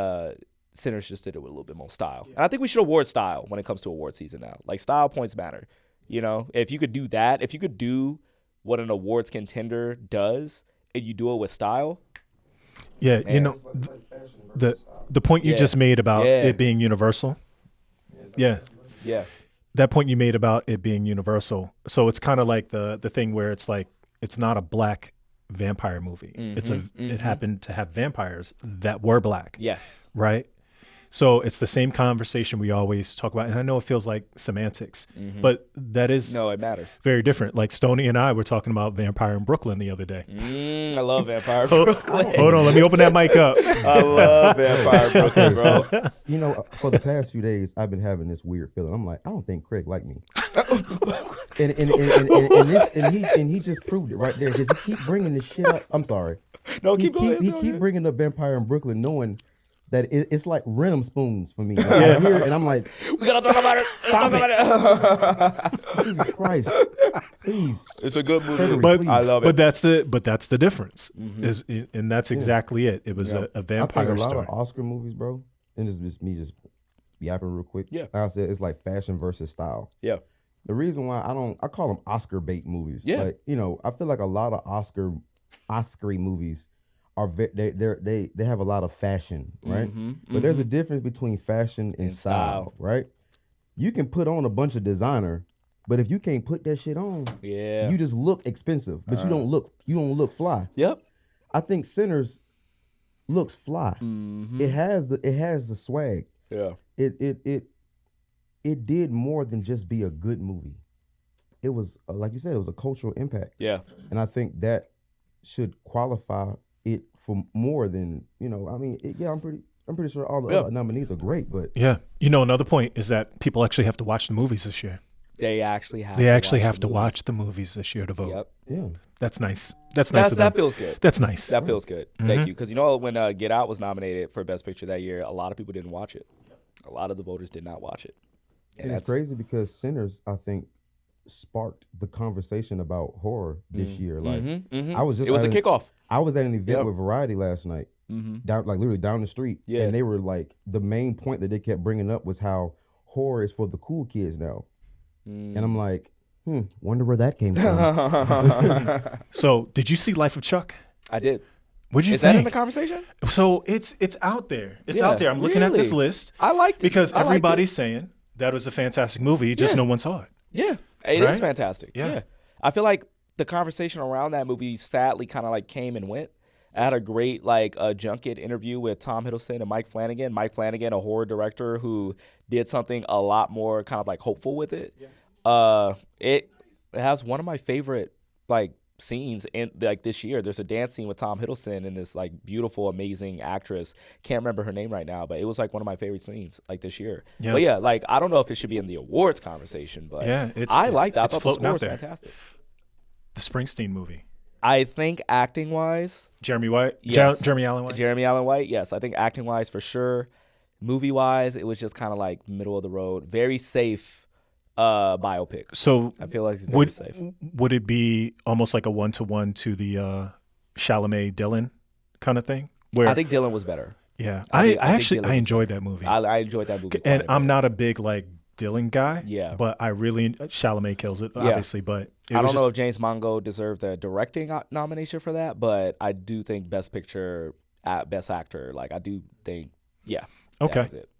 Sinners just did it with a little bit more style. And I think we should award style when it comes to award season now. Like style points matter. You know, if you could do that, if you could do what an awards contender does and you do it with style. Yeah, man. You know, the point you just made about it being universal. Yeah. That point you made about it being universal. So it's kind of like the thing where it's like it's not a Black vampire movie. It happened to have vampires that were Black. Yes. Right? So it's the same conversation we always talk about. And I know it feels like semantics, but that is it matters. Very different. Like Stoney and I were talking about Vampire in Brooklyn the other day. I love Vampire in Brooklyn. Hold on, let me open that mic up. I love Vampire in Brooklyn, bro. You know, for the past few days, I've been having this weird feeling. I'm like, I don't think Craig liked me. and he just proved it right there because he keep bringing this shit up. I'm sorry. No, keep going. He keep bringing up Vampire in Brooklyn knowing that it's like rhythm spoons for me. Like, I hear it and I'm like, we gotta talk about it. Stop it. Jesus Christ, please. It's a good movie, but I love it. But that's the difference, and that's exactly it. It was a vampire I think a story. lot of Oscar movies, bro, and it's just me just yapping real quick. Yeah, like I said, it's like fashion versus style. Yeah. The reason why I call them Oscar bait movies. Yeah. Like, I feel like a lot of Oscar movies are they have a lot of fashion, right? But there's a difference between fashion and style, right? You can put on a bunch of designer, but if you can't put that shit on, you just look expensive, but you don't look fly. Yep. I think Sinners looks fly. It has the swag. Yeah. It did more than just be a good movie. It was, like you said, it was a cultural impact. Yeah. And I think that should qualify it for more than, I'm pretty sure all the other nominees are great, but yeah. Another point is that people actually have to watch the movies this year. They actually have to watch the movies this year to vote. Yep. Yeah. That's nice. That's nice. That feels good. That's nice. That feels good. Thank you. Because when Get Out was nominated for Best Picture that year, a lot of people didn't watch it. A lot of the voters did not watch it. And it's crazy because Sinners, I think, sparked the conversation about horror this year. Like, I was just it was a kickoff. I was at an event with Variety last night, down literally down the street, and they were like, the main point that they kept bringing up was how horror is for the cool kids now, and I'm like, wonder where that came from. So, did you see Life of Chuck? I did. What'd you think? Is that in the conversation? So it's out there. It's out there. I'm looking at this list. I liked it because everybody's saying that was a fantastic movie. Just no one saw it. Yeah, it is fantastic. Yeah, I feel like the conversation around that movie sadly kind of like came and went. I had a great junket interview with Tom Hiddleston and Mike Flanagan. Mike Flanagan, a horror director who did something a lot more kind of like hopeful with it. Yeah. It has one of my favorite scenes in this year. There's a dance scene with Tom Hiddleston and this beautiful, amazing actress. Can't remember her name right now, but it was one of my favorite scenes this year. Yeah. But I don't know if it should be in the awards conversation, but I like that. I thought the score was fantastic. The Springsteen movie. I think acting wise, Jeremy Allen White. Jeremy Allen White. Yes, I think acting wise for sure. Movie wise, it was just kind of middle of the road, very safe. Biopic. So I feel like it's very safe. Would it be almost like a 1-to-1 to the Chalamet Dylan kind of thing? Where I think Dylan was better. Yeah, I enjoyed that movie. I enjoyed that movie, and I'm not a big Dylan guy. Yeah, but I really Chalamet kills it, obviously. But I don't know if James Mango deserved a directing nomination for that, but I do think Best Picture, Best Actor. I do think, okay. That was it.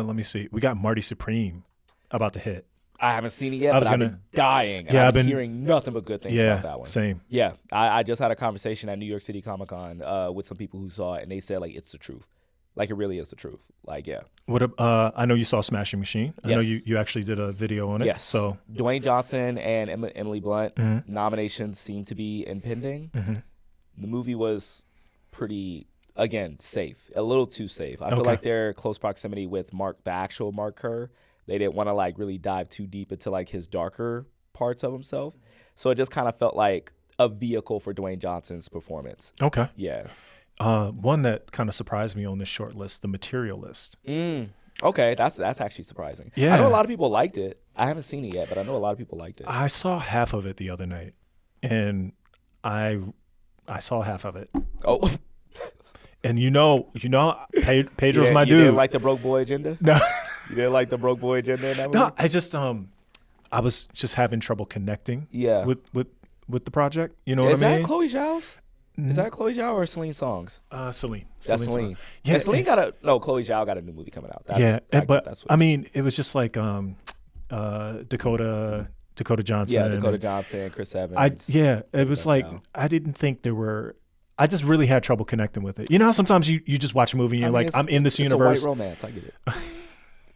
Let me see. We got Marty Supreme about to hit. I haven't seen it yet, but I've been dying. And I've been hearing nothing but good things about that one. Same. Yeah, I just had a conversation at New York City Comic Con with some people who saw it, and they said it's the truth. It really is the truth. What? I know you saw Smashing Machine. I know you actually did a video on it. Yes. So Dwayne Johnson and Emily Blunt nominations seem to be impending. The movie was pretty, again, safe. A little too safe. I feel like their close proximity with the actual Mark Kerr. They didn't want to really dive too deep into his darker parts of himself. So it just kind of felt like a vehicle for Dwayne Johnson's performance. Okay. Yeah. One that kind of surprised me on this short list, The Materialist. Okay, that's actually surprising. Yeah. I know a lot of people liked it. I haven't seen it yet, but I know a lot of people liked it. I saw half of it the other night, and I saw half of it. Oh. And Pedro's my dude. You didn't like the broke boy agenda? No. You didn't like the broke boy agenda in that movie? No, I just I was just having trouble connecting with the project. You know what I mean? Is that Chloe Zhao's? Is that Chloe Zhao or Celine Songs? Celine. That's Celine. Yeah, and Celine Chloe Zhao got a new movie coming out. It was just like Dakota Johnson. Yeah, Dakota Johnson, Chris Evans. It was I didn't think there were. I just really had trouble connecting with it. You know how sometimes you just watch a movie and you're I'm in this universe. It's a white romance. I get it.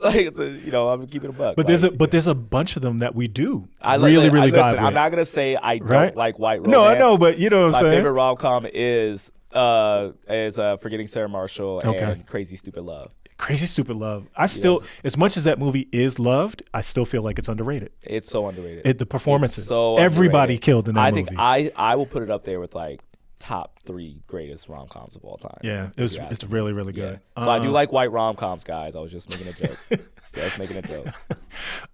I'm keeping a buck. But there's a bunch of them that we do really vibe with. I'm not gonna say I don't like white romance. No, I know, but you know what I'm saying. My favorite rom-com is Forgetting Sarah Marshall and Crazy Stupid Love. Crazy Stupid Love. I still, as much as that movie is loved, I still feel like it's underrated. It's so underrated. The performances. So everybody killed in that movie. I think I will put it up there with top 3 greatest rom-coms of all time. Yeah, it's really, really good. Yeah. So I do like white rom-coms, guys. I was just making a joke. Just making a joke.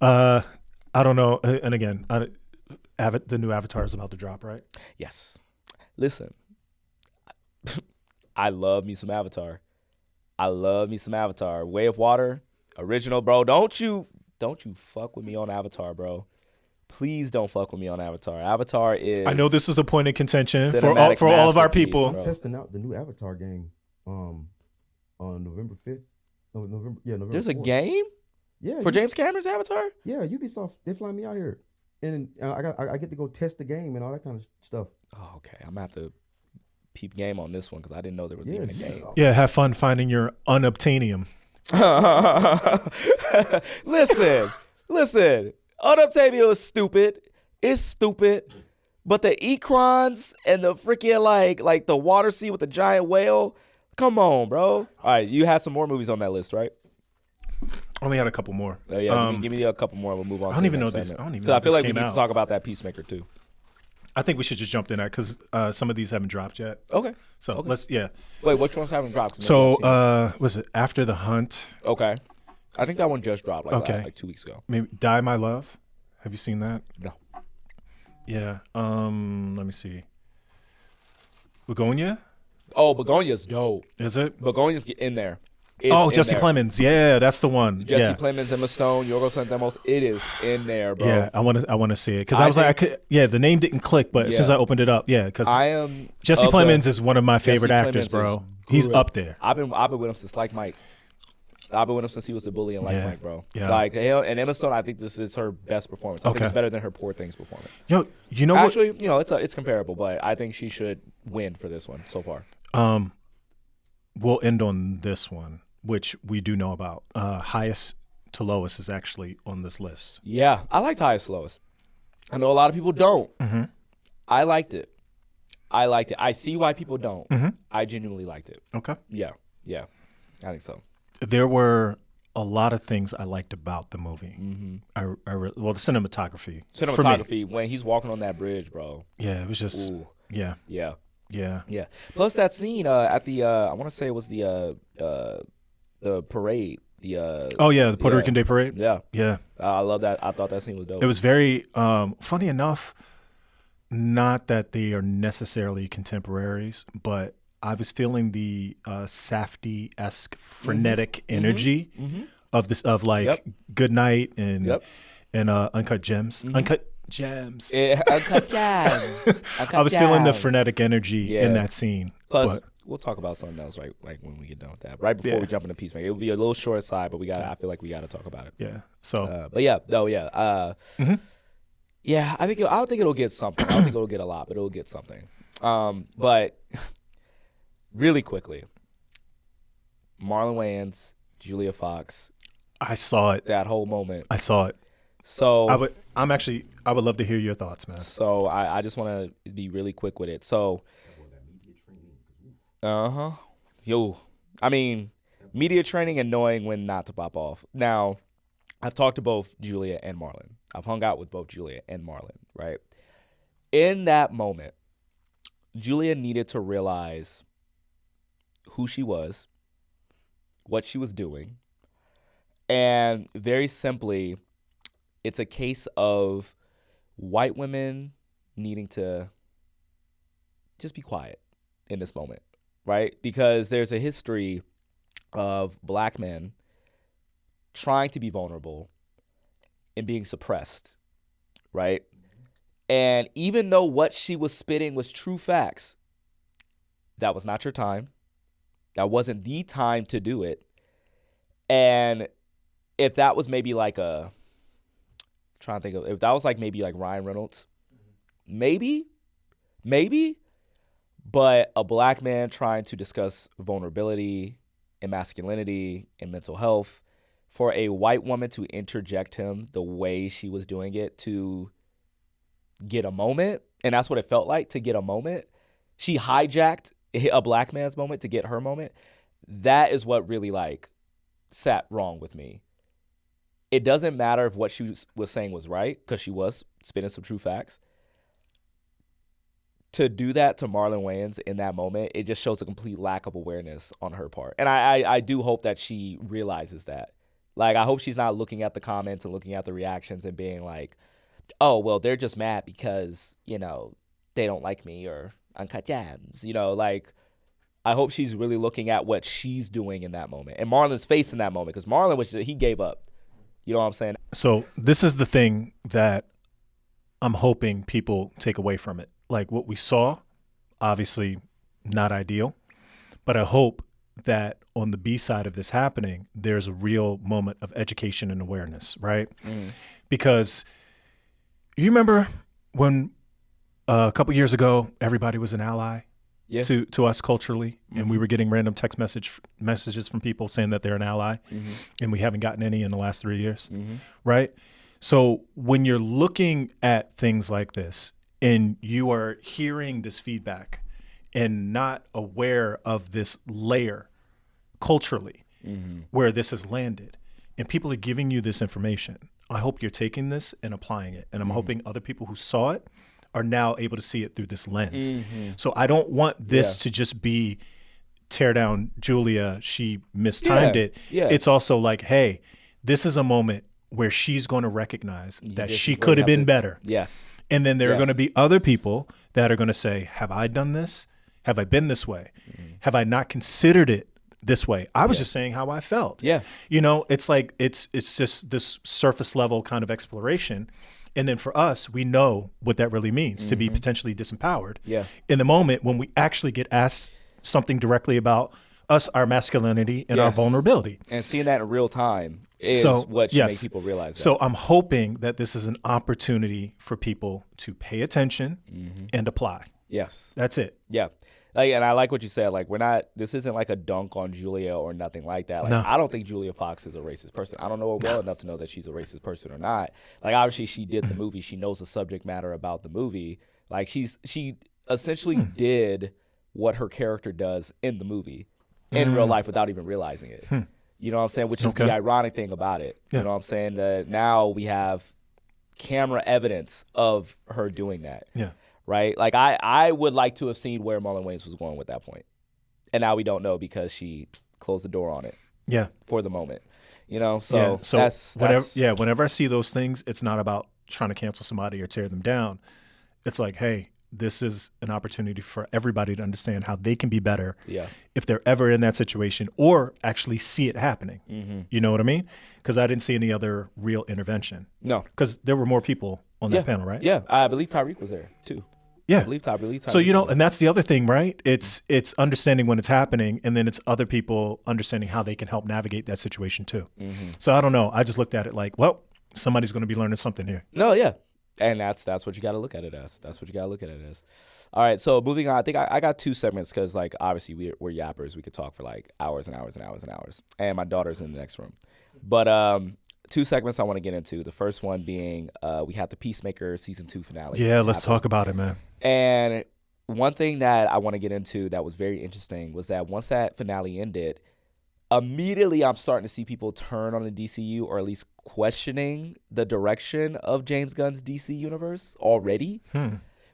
I don't know. And again, the new Avatar is about to drop, right? Yes. Listen, I love me some Avatar. Way of Water, original, bro. Don't you fuck with me on Avatar, bro. Please don't fuck with me on Avatar. Avatar is. I know this is a point of contention for all of our people. Bro. Testing out the new Avatar game on November 5th. November. There's 4th. a game? Yeah. For James Cameron's Avatar? Yeah, Ubisoft, they fly me out here. And I get to go test the game and all that kind of stuff. Oh, okay. I'm going to have to peep game on this one because I didn't know there was even a game. Yeah, have fun finding your unobtainium. Listen. Unobtainium is stupid. It's stupid. But the Ekrons and the freaking like the water sea with the giant whale, come on, bro. All right, you had some more movies on that list, right? Only had a couple more. Give me a couple more. We'll move on. I don't even know this. I don't even know. I feel like we need to talk about that Peacemaker too. I think we should just jump in that because some of these haven't dropped yet. Okay. So let's Wait, which ones haven't dropped? So was it After the Hunt? Okay. I think that one just dropped like 2 weeks ago. Maybe Die My Love. Have you seen that? No. Yeah. Let me see. Begonia? Oh, Begonia's dope. Is it? Begonia's in there. Jesse Plemons. Yeah, that's the one. Jesse Plemons, Emma Stone, Yorgos Lanthimos. It is in there, bro. Yeah, I want to see it because I was the name didn't click, but as soon as I opened it up, because Jesse Plemons is one of my favorite actors, bro. He's up there. I've been with him since Like Mike. I've been with him since he was the bully in Like Mike, bro. Yeah. Like and Emma Stone, I think this is her best performance. I think it's better than her Poor Things performance. Yo, you know Actually, it's comparable, but I think she should win for this one so far. We'll end on this one, which we do know about. Highest to Lowest is actually on this list. Yeah, I liked Highest to Lowest. I know a lot of people don't. Mm-hmm. I liked it. I see why people don't. Mm-hmm. I genuinely liked it. Okay. Yeah, I think so. There were a lot of things I liked about the movie. Mm-hmm. The cinematography. Cinematography when he's walking on that bridge, bro. Yeah, it was just. Ooh. Yeah. Plus that scene at the I want to say it was the parade. The Puerto Rican Day Parade. Yeah. I love that. I thought that scene was dope. It was very funny enough. Not that they are necessarily contemporaries, but I was feeling the Safdie-esque frenetic energy of this Good Night and Uncut Gems. Uncut Gems. Uncut Gems. I was feeling the frenetic energy in that scene. Plus, we'll talk about something else right when we get done with that. Right before we jump into Peacemaker. It will be a little short side, but I feel like we got to talk about it. Yeah. So. Yeah, I don't think it'll get something. I don't think it'll get a lot, but it'll get something. But really quickly, Marlon Wayans, Julia Fox. I saw it. That whole moment. I saw it. So I would love to hear your thoughts, man. So I just want to be really quick with it. So, media training and knowing when not to pop off. Now, I've talked to both Julia and Marlon. I've hung out with both Julia and Marlon, right? In that moment, Julia needed to realize who she was, what she was doing, and very simply, it's a case of white women needing to just be quiet in this moment, right? Because there's a history of black men trying to be vulnerable and being suppressed, right? And even though what she was spitting was true facts, that was not your time. That wasn't the time to do it. And if that was maybe like if that was like maybe like Ryan Reynolds, maybe, but a black man trying to discuss vulnerability and masculinity and mental health, for a white woman to interject him the way she was doing it to get a moment, and that's what it felt like, to get a moment. She hijacked a black man's moment to get her moment. That is what really sat wrong with me. It doesn't matter if what she was saying was right, because she was spitting some true facts. to do that to Marlon Wayans in that moment, it just shows a complete lack of awareness on her part. And I do hope that she realizes that. Like, I hope she's not looking at the comments and looking at the reactions and being like, oh, well, they're just mad because, you know, they don't like me or Uncut Gems. You know, like, I hope she's really looking at what she's doing in that moment. And Marlon's face in that moment, because Marlon, he gave up. You know what I'm saying? So this is the thing that I'm hoping people take away from it. Like, what we saw, obviously not ideal, but I hope that on the B side of this happening, there's a real moment of education and awareness, right? Because you remember when a couple years ago, everybody was an ally to us culturally, and we were getting random text messages from people saying that they're an ally, and we haven't gotten any in the last 3 years, right? So when you're looking at things like this and you are hearing this feedback and not aware of this layer culturally where this has landed, and people are giving you this information, I hope you're taking this and applying it. And I'm hoping other people who saw it are now able to see it through this lens. So I don't want this to just be tear down Julia, she mistimed it. It's also like, hey, this is a moment where she's going to recognize that she could have been better. And then there are going to be other people that are going to say, have I done this? Have I been this way? Have I not considered it this way? I was just saying how I felt. You know, it's like it's just this surface level kind of exploration. And then for us, we know what that really means to be potentially disempowered. In the moment when we actually get asked something directly about us, our masculinity, and our vulnerability. And seeing that in real time is what should make people realize that. So I'm hoping that this is an opportunity for people to pay attention and apply. That's it. Like, and I like what you said. Like, this isn't like a dunk on Julia or nothing like that. Like, I don't think Julia Fox is a racist person. I don't know her well enough to know that she's a racist person or not. Like, obviously she did the movie. She knows the subject matter about the movie. Like, she essentially did what her character does in the movie in real life without even realizing it. You know what I'm saying? Which is the ironic thing about it. You know what I'm saying? That now we have camera evidence of her doing that. Right? Like, I would like to have seen where Marlon Wayans was going with that point. And now we don't know because she closed the door on it. For the moment. You know? So, that's whenever I see those things, it's not about trying to cancel somebody or tear them down. It's like, hey, this is an opportunity for everybody to understand how they can be better if they're ever in that situation or actually see it happening. You know what I mean? Because I didn't see any other real intervention. No. Because there were more people on that panel, right? I believe Tyreek was there too. I believe Tyreek. So, you know, and that's the other thing, right? It's understanding when it's happening, and then it's other people understanding how they can help navigate that situation too. So I don't know. I just looked at it like, well, somebody's going to be learning something here. And that's what you got to look at it as. All right, so moving on. I think I got two segments because, like, obviously we're yappers. We could talk for like hours and hours and hours and hours. And my daughter's in the next room. But two segments I want to get into. The first one being we had the Peacemakers season 2 finale. Yeah, let's talk about it, man. And one thing that I want to get into that was very interesting was that once that finale ended, immediately I'm starting to see people turn on the DCU, or at least questioning the direction of James Gunn's DC universe already,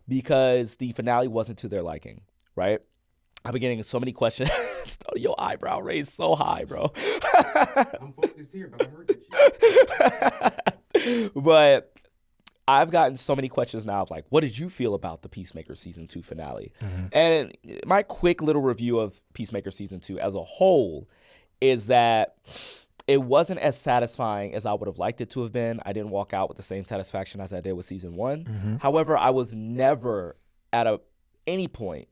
because the finale wasn't to their liking, right? I've been getting so many questions. Your eyebrow raised so high, bro. I'm focused here, but I heard that. But I've gotten so many questions now of like, what did you feel about the Peacemaker season 2 finale? And my quick little review of Peacemaker season 2 as a whole is that it wasn't as satisfying as I would have liked it to have been. I didn't walk out with the same satisfaction as I did with season 1. However, I was never at any point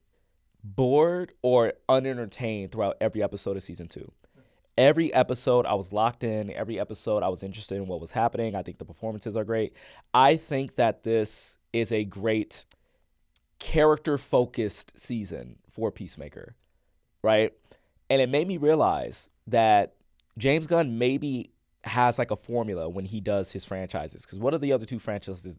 bored or unentertained throughout every episode of season 2. Every episode I was locked in. Every episode I was interested in what was happening. I think the performances are great. I think that this is a great character-focused season for Peacemaker, right? And it made me realize that James Gunn maybe has like a formula when he does his franchises. Because what are the other two franchises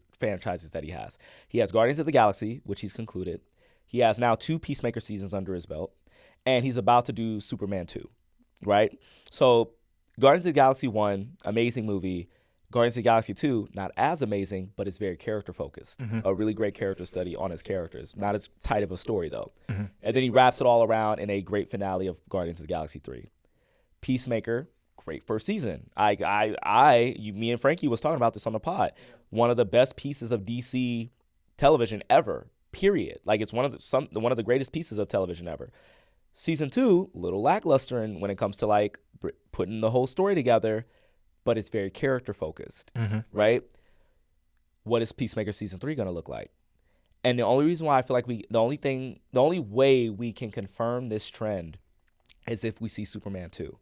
that he has? He has Guardians of the Galaxy, which he's concluded. He has now 2 Peacemaker seasons under his belt. And he's about to do Superman 2, right? So Guardians of the Galaxy 1, amazing movie. Guardians of the Galaxy 2, not as amazing, but it's very character focused. A really great character study on his characters. Not as tight of a story though. And then he wraps it all around in a great finale of Guardians of the Galaxy 3. Peacemaker, great first season. Me and Frankie was talking about this on the pod. One of the best pieces of DC television ever. Period. Like it's one of the greatest pieces of television ever. Season 2, a little lackluster when it comes to like putting the whole story together, but it's very character focused, right? What is Peacemaker season 3 going to look like? And the only reason why I feel like the only way we can confirm this trend is if we see Superman 2.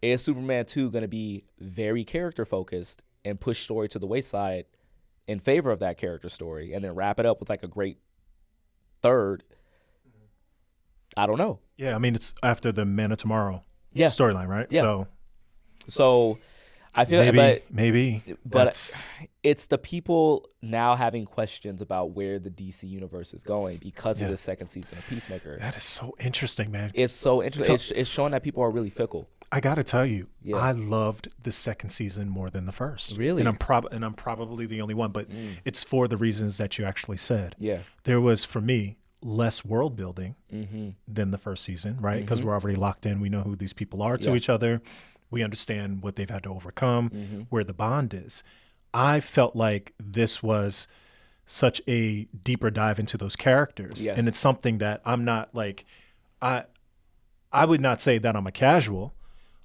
Yeah. Is Superman 2 going to be very character focused and push story to the wayside in favor of that character story and then wrap it up with like a great third? I don't know. Yeah, I mean, it's after the Man of Tomorrow storyline, right? Yeah. So I feel maybe. But it's the people now having questions about where the DC universe is going because of the second season of Peacemaker. That is so interesting, man. It's so interesting. It's showing that people are really fickle. I got to tell you, I loved the second season more than the first. Really? And I'm probably the only one, but it's for the reasons that you actually said. Yeah. There was, for me, less world building than the first season, right? Because we're already locked in. We know who these people are to each other. We understand what they've had to overcome, where the bond is. I felt like this was such a deeper dive into those characters. Yes. And it's something that I'm not like, I would not say that I'm a casual.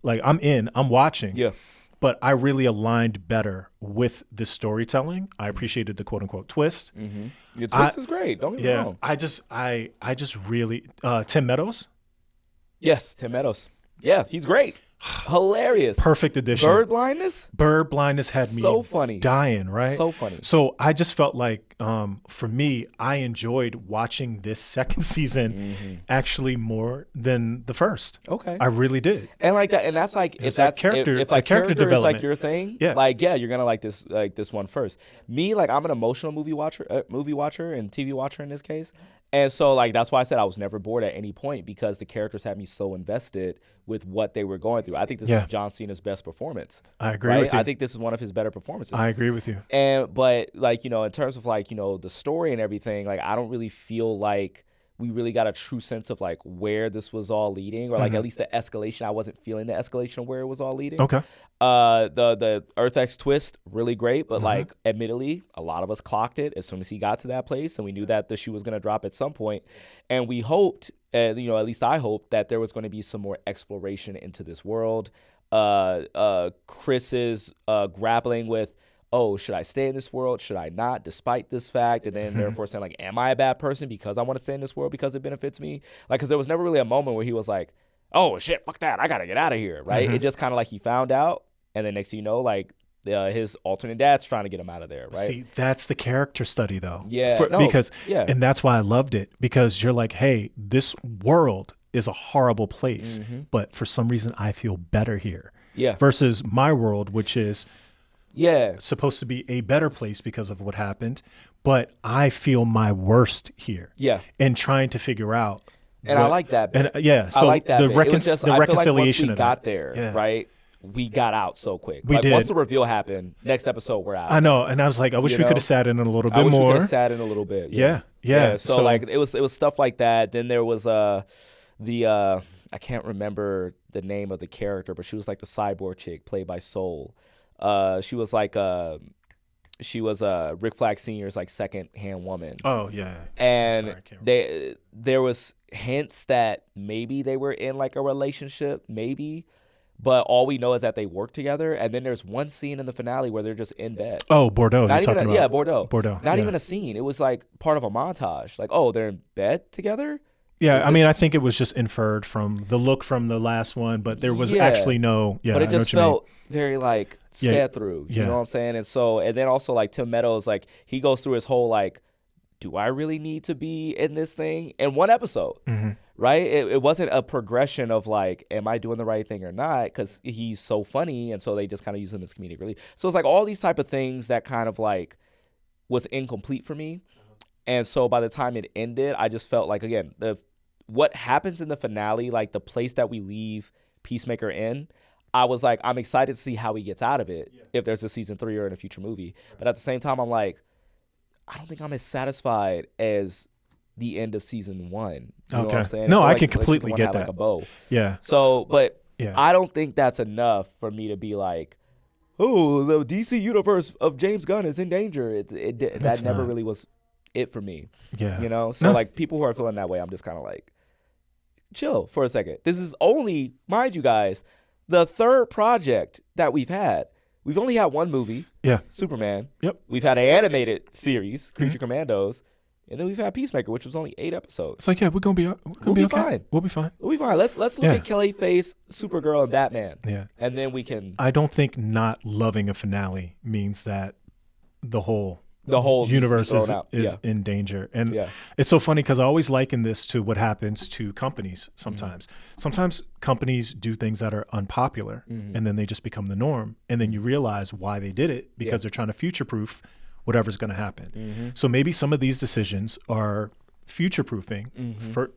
Like I'm watching. Yeah. But I really aligned better with the storytelling. I appreciated the quote unquote twist. The twist is great. Don't get me wrong. I just really Tim Meadows. Yes, Tim Meadows. Yeah, he's great. Hilarious. Perfect addition. Bird blindness had me so funny. Dying, right? So funny. So I just felt like for me, I enjoyed watching this second season actually more than the first. Okay. I really did. And like that, and that's like if character development is like your thing, you're gonna like this one first. Me, like I'm an emotional movie watcher and TV watcher in this case. And so, like, that's why I said I was never bored at any point because the characters had me so invested with what they were going through. I think this is John Cena's best performance. I agree with you. I think this is one of his better performances. I agree with you. But, like, in terms of, like, the story and everything, like, I don't really feel like we really got a true sense of, like, where this was all leading or, like, at least the escalation. I wasn't feeling the escalation of where it was all leading. Okay. The Earth X twist, really great, but like admittedly, a lot of us clocked it as soon as he got to that place, and we knew that the shoe was going to drop at some point, and we hoped, at least I hoped, that there was going to be some more exploration into this world. Chris is grappling with, should I stay in this world? Should I not, despite this fact? And then therefore saying, like, am I a bad person because I want to stay in this world because it benefits me? Like, because there was never really a moment where he was like, oh shit, fuck that, I gotta get out of here, right? It just kind of like he found out, and then next thing you know, like his alternate dad's trying to get him out of there, right? See, that's the character study though. Yeah. And that's why I loved it, because you're like, hey, this world is a horrible place, but for some reason I feel better here. Yeah. Versus my world, which is supposed to be a better place because of what happened, but I feel my worst here. Yeah. And trying to figure out. And I like that bit. And so I like that the reconciliation like once we of got that. there, right? We got out so quick. We did. Once the reveal happened, next episode we're out. I know, and I was like, I wish we could have sat in a little bit more. We could have sat in a little bit. Yeah. So like it was stuff like that. Then there was I can't remember the name of the character, but she was like the cyborg chick played by Soul. She was like Rick Flag Sr.'s like second hand woman. Oh yeah. And there was hints that maybe they were in like a relationship, maybe, but all we know is that they work together. And then there's one scene in the finale where they're just in bed. Oh, Bordeaux. Bordeaux. Not even a scene. It was like part of a montage. Like, oh, they're in bed together. Yeah, I think it was just inferred from the look from the last one, but there was actually no. Yeah, but it just felt very like sped through. You know what I'm saying? And then also like Tim Meadows, like he goes through his whole like, do I really need to be in this thing in one episode? Right? It wasn't a progression of like, am I doing the right thing or not? Because he's so funny, and so they just kind of use him as comedic relief. So it's like all these type of things that kind of like was incomplete for me. And so by the time it ended, I just felt like, again, what happens in the finale, like the place that we leave Peacemaker in, I was like, I'm excited to see how he gets out of it if there's a season 3 or in a future movie. But at the same time, I'm like, I don't think I'm as satisfied as the end of season 1. You know what I'm saying? No, I like can completely get that. Like a bow. Yeah. So, but Yeah. I don't think that's enough for me to be like, oh, the DC universe of James Gunn is in danger. That never really was it for me. Yeah. You know? So like people who are feeling that way, I'm just kind of like, chill for a second. This is only, mind you guys, the 3rd project that we've had. We've only had 1 movie. Yeah. Superman. Yep. We've had an animated series, Creature Commandos. And then we've had Peacemaker, which was only 8 episodes. It's like, yeah, we're gonna be okay. We'll be fine. We'll be fine. We'll be fine. Let's look at Clayface, Supergirl, and Batman. Yeah. And then we can. I don't think not loving a finale means that the whole universe is in danger. And it's so funny because I always liken this to what happens to companies sometimes. Sometimes companies do things that are unpopular and then they just become the norm. And then you realize why they did it because they're trying to future-proof whatever's going to happen. So maybe some of these decisions are future-proofing for,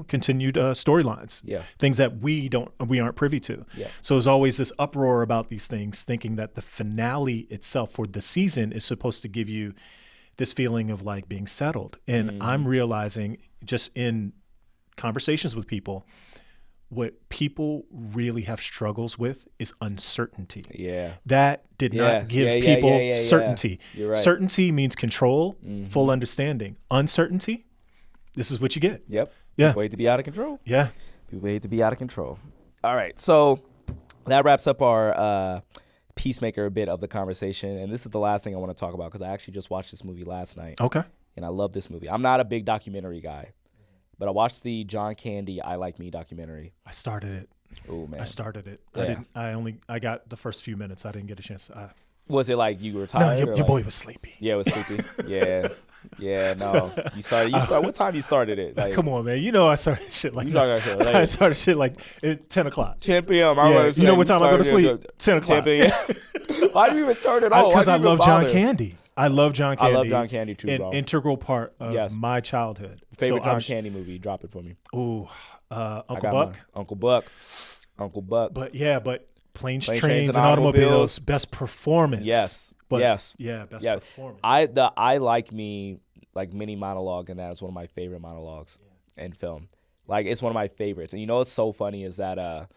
continued storylines, things that we aren't privy to. So there's always this uproar about these things, thinking that the finale itself for the season is supposed to give you this feeling of like being settled. And I'm realizing just in conversations with people, what people really have struggles with is uncertainty. That did not give people certainty. You're right. Certainty means control, full understanding. Uncertainty, this is what you get. Yeah. People hate to be out of control. Yeah. People hate to be out of control. All right. So that wraps up our Peacemaker bit of the conversation. And this is the last thing I want to talk about because I actually just watched this movie last night. Okay. And I love this movie. I'm not a big documentary guy. But I watched the John Candy I Like Me documentary. I started it. Oh man, I started it. Yeah. I got the first few minutes. I didn't get a chance. Was it like you were tired? No, your boy was sleepy. Yeah, it was sleepy. Yeah. No, you started. What time you started it? Like, come on, man. You know I started shit like that. I started shit like at 10 o'clock. 10 p.m. You know what time I go to sleep? 10 o'clock. 10 p.m. Why do you even turn it on? Because I love John Candy. I love John Candy. I love John Candy too, bro. An integral part of my childhood. Favorite John Candy movie? Drop it for me. Ooh, Uncle Buck. Uncle Buck. But Planes, Trains, and Automobiles. Best performance. Yes. Best performance. I Like Me, like mini monologue, and that is one of my favorite monologues in film. Like it's one of my favorites. And you know what's so funny is that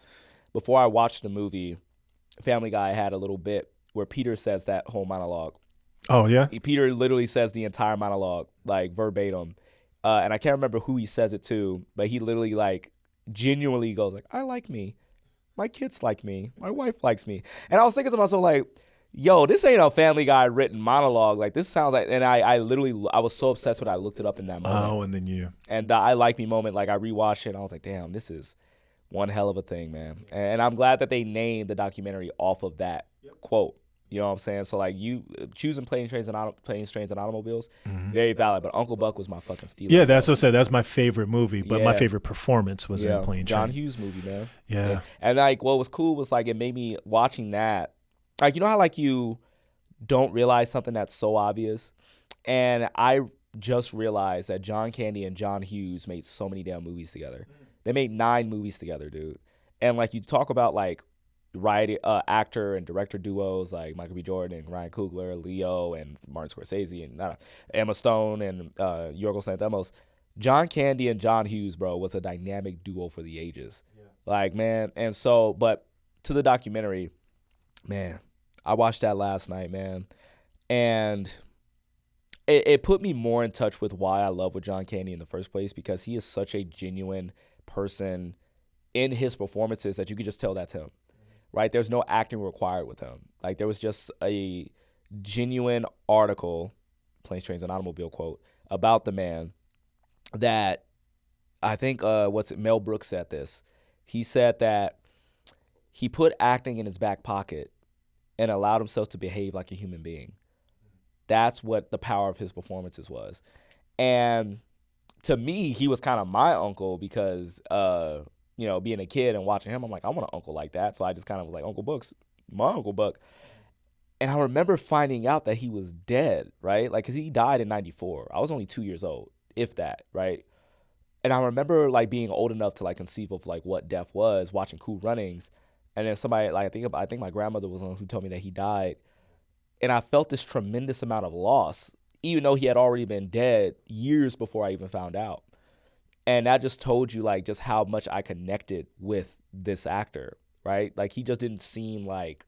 before I watched the movie, Family Guy had a little bit where Peter says that whole monologue. Oh, yeah? Peter literally says the entire monologue, like verbatim. And I can't remember who he says it to, but he literally like genuinely goes like, I like me. My kids like me. My wife likes me. And I was thinking to myself like, yo, this ain't a Family Guy written monologue. Like this sounds like, and I was so obsessed with it. I looked it up in that moment. Oh, and then you. And the I Like Me moment, like I rewatched it and I was like, damn, this is one hell of a thing, man. And I'm glad that they named the documentary off of that quote. You know what I'm saying? So like you choosing Planes, Trains, and Automobiles, very valid. But Uncle Buck was my fucking steal. Yeah, that's what I said. That's my favorite movie. But my favorite performance was in Planes, John Trains. Hughes movie, man. Yeah. And like what was cool was like it made me watching that. Like you know how like you don't realize something that's so obvious, and I just realized that John Candy and John Hughes made so many damn movies together. They made 9 movies together, dude. And like you talk about like actor and director duos like Michael B. Jordan and Ryan Coogler, Leo and Martin Scorsese and Emma Stone and Yorgos Lanthimos. John Candy and John Hughes, bro, was a dynamic duo for the ages. Like, man, and so, but to the documentary, man, I watched that last night, man, and it put me more in touch with why I love with John Candy in the first place, because he is such a genuine person in his performances that you could just tell that's him. Right? There's no acting required with him. Like, there was just a genuine article, Planes, Trains, and Automobile quote, about the man that I think, Mel Brooks said this. He said that he put acting in his back pocket and allowed himself to behave like a human being. That's what the power of his performances was. And to me, he was kind of my uncle because, being a kid and watching him, I'm like, I want an uncle like that. So I just kind of was like, Uncle Buck's my Uncle Buck. And I remember finding out that he was dead, right? Like, because he died in 94. I was only 2 years old, if that, right? And I remember, like, being old enough to, like, conceive of, like, what death was, watching Cool Runnings. And then somebody, like, I think my grandmother was the one who told me that he died. And I felt this tremendous amount of loss, even though he had already been dead years before I even found out. And that just told you, like, just how much I connected with this actor, right? Like, he just didn't seem like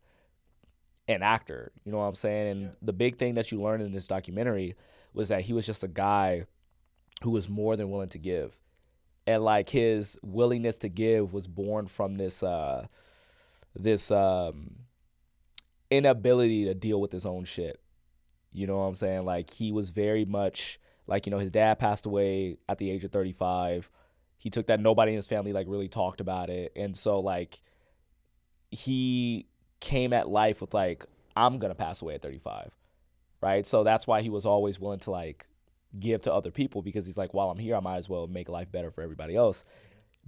an actor, you know what I'm saying? And the big thing that you learned in this documentary was that he was just a guy who was more than willing to give. And, like, his willingness to give was born from this inability to deal with his own shit. You know what I'm saying? Like, he was very much like, you know, his dad passed away at the age of 35. He took that, nobody in his family like really talked about it. And so, like, he came at life with like, I'm going to pass away at 35. Right? So that's why he was always willing to like give to other people, because he's like, while I'm here, I might as well make life better for everybody else.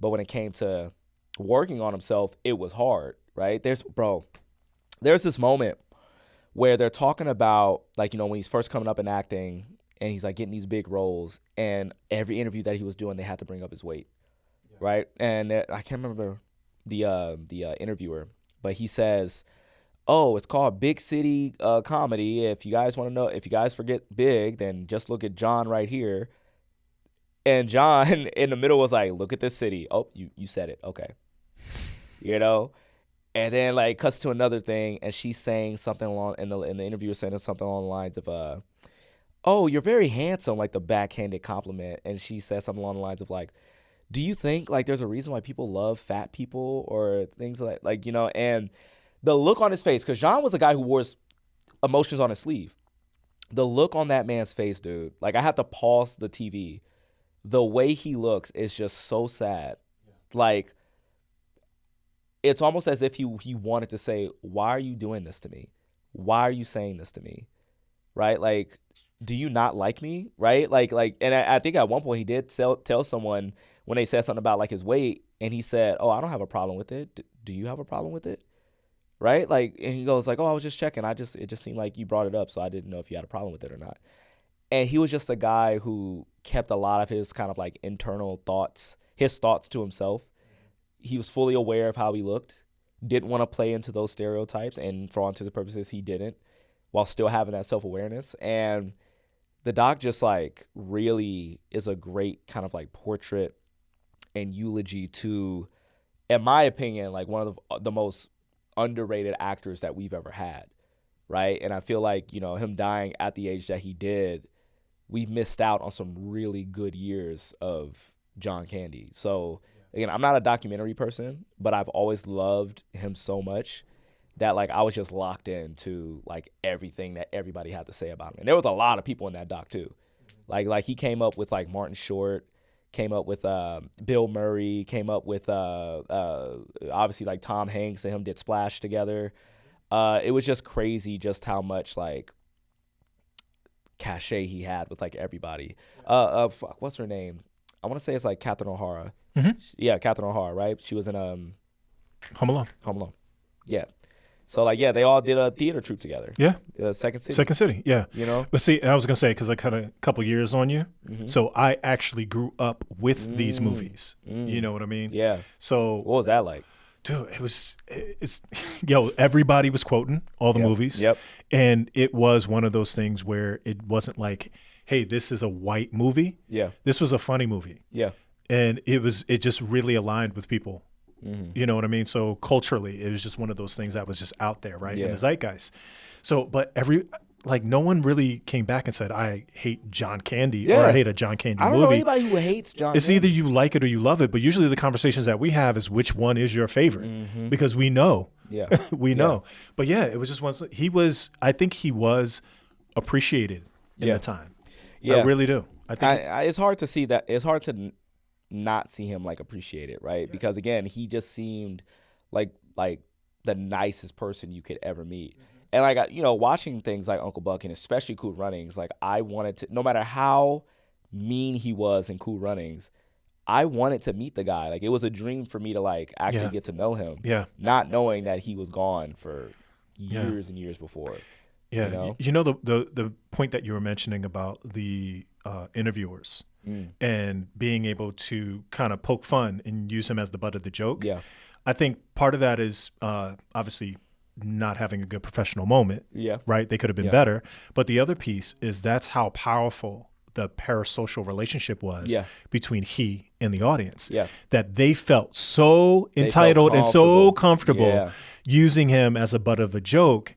But when it came to working on himself, it was hard, right? There's this moment where they're talking about, like, you know, when he's first coming up in acting and he's like getting these big roles, and every interview that he was doing, they had to bring up his weight, right? And I can't remember the interviewer, but he says, oh, it's called Big City Comedy. If you guys want to know, if you guys forget big, then just look at John right here. And John in the middle was like, look at this city. Oh, you said it. Okay. You know? And then, like, cuts to another thing, and she's saying something along, in the interview, saying something along the lines of, oh, you're very handsome, like the backhanded compliment. And she says something along the lines of, like, do you think, like, there's a reason why people love fat people or things like, you know? And the look on his face, because John was a guy who wore his emotions on his sleeve. The look on that man's face, dude, like, I had to pause the TV. The way he looks is just so sad. Like, it's almost as if he wanted to say, why are you doing this to me? Why are you saying this to me? Right? Like, do you not like me? Right? Like, and I think at one point he did tell someone when they said something about like his weight, and he said, oh, I don't have a problem with it. Do you have a problem with it? Right? Like, and he goes like, oh, I was just checking. It just seemed like you brought it up, so I didn't know if you had a problem with it or not. And he was just a guy who kept a lot of his kind of like internal thoughts, his thoughts to himself. He was fully aware of how he looked, didn't want to play into those stereotypes, and for all intents and purposes, he didn't, while still having that self-awareness. And the doc just like really is a great kind of like portrait and eulogy to, in my opinion, like one of the most underrated actors that we've ever had, right? And I feel like, you know, him dying at the age that he did, we missed out on some really good years of John Candy. So again, I'm not a documentary person, but I've always loved him so much that like I was just locked into like everything that everybody had to say about him. And there was a lot of people in that doc too. Like he came up with like Martin Short, came up with Bill Murray, came up with obviously like Tom Hanks and him did Splash together. It was just crazy just how much like cachet he had with like everybody. What's her name? I want to say it's like Catherine O'Hara. Mm-hmm. Yeah, Catherine O'Hara, right? She was in Home Alone. Home Alone. Yeah. So like, yeah, they all did a theater troupe together. Yeah. Second City. Second City, yeah. You know? But see, I was going to say, because I cut a couple years on you, so I actually grew up with these movies. You know what I mean? Yeah. So what was that like? Dude, everybody was quoting all the movies. Yep. And it was one of those things where it wasn't like, hey, this is a white movie. Yeah. This was a funny movie. Yeah. And it just really aligned with people. You know what I mean? So culturally, it was just one of those things that was just out there, right? In the zeitgeist. So, but no one really came back and said, I hate John Candy or I hate a John Candy movie. I don't know anybody who hates John It's Candy. either you like it or you love it. But usually the conversations that we have is which one is your favorite because we know. Yeah. We know. But yeah, it was just one. I think he was appreciated in the time. Yeah. I really do. I think it's hard to see that. It's hard to not see him like appreciate it, right? Yeah. Because again, he just seemed like the nicest person you could ever meet. And like, you know, watching things like Uncle Buck and especially Cool Runnings, like I wanted to, no matter how mean he was in Cool Runnings, I wanted to meet the guy. Like it was a dream for me to like actually get to know him. Yeah. Not knowing that he was gone for years and years before. Yeah. You know the point that you were mentioning about the interviewers and being able to kind of poke fun and use him as the butt of the joke. Yeah. I think part of that is obviously not having a good professional moment. Yeah. Right? They could have been better. But the other piece is that's how powerful the parasocial relationship was between he and the audience. Yeah. That they felt so entitled and so comfortable using him as a butt of a joke.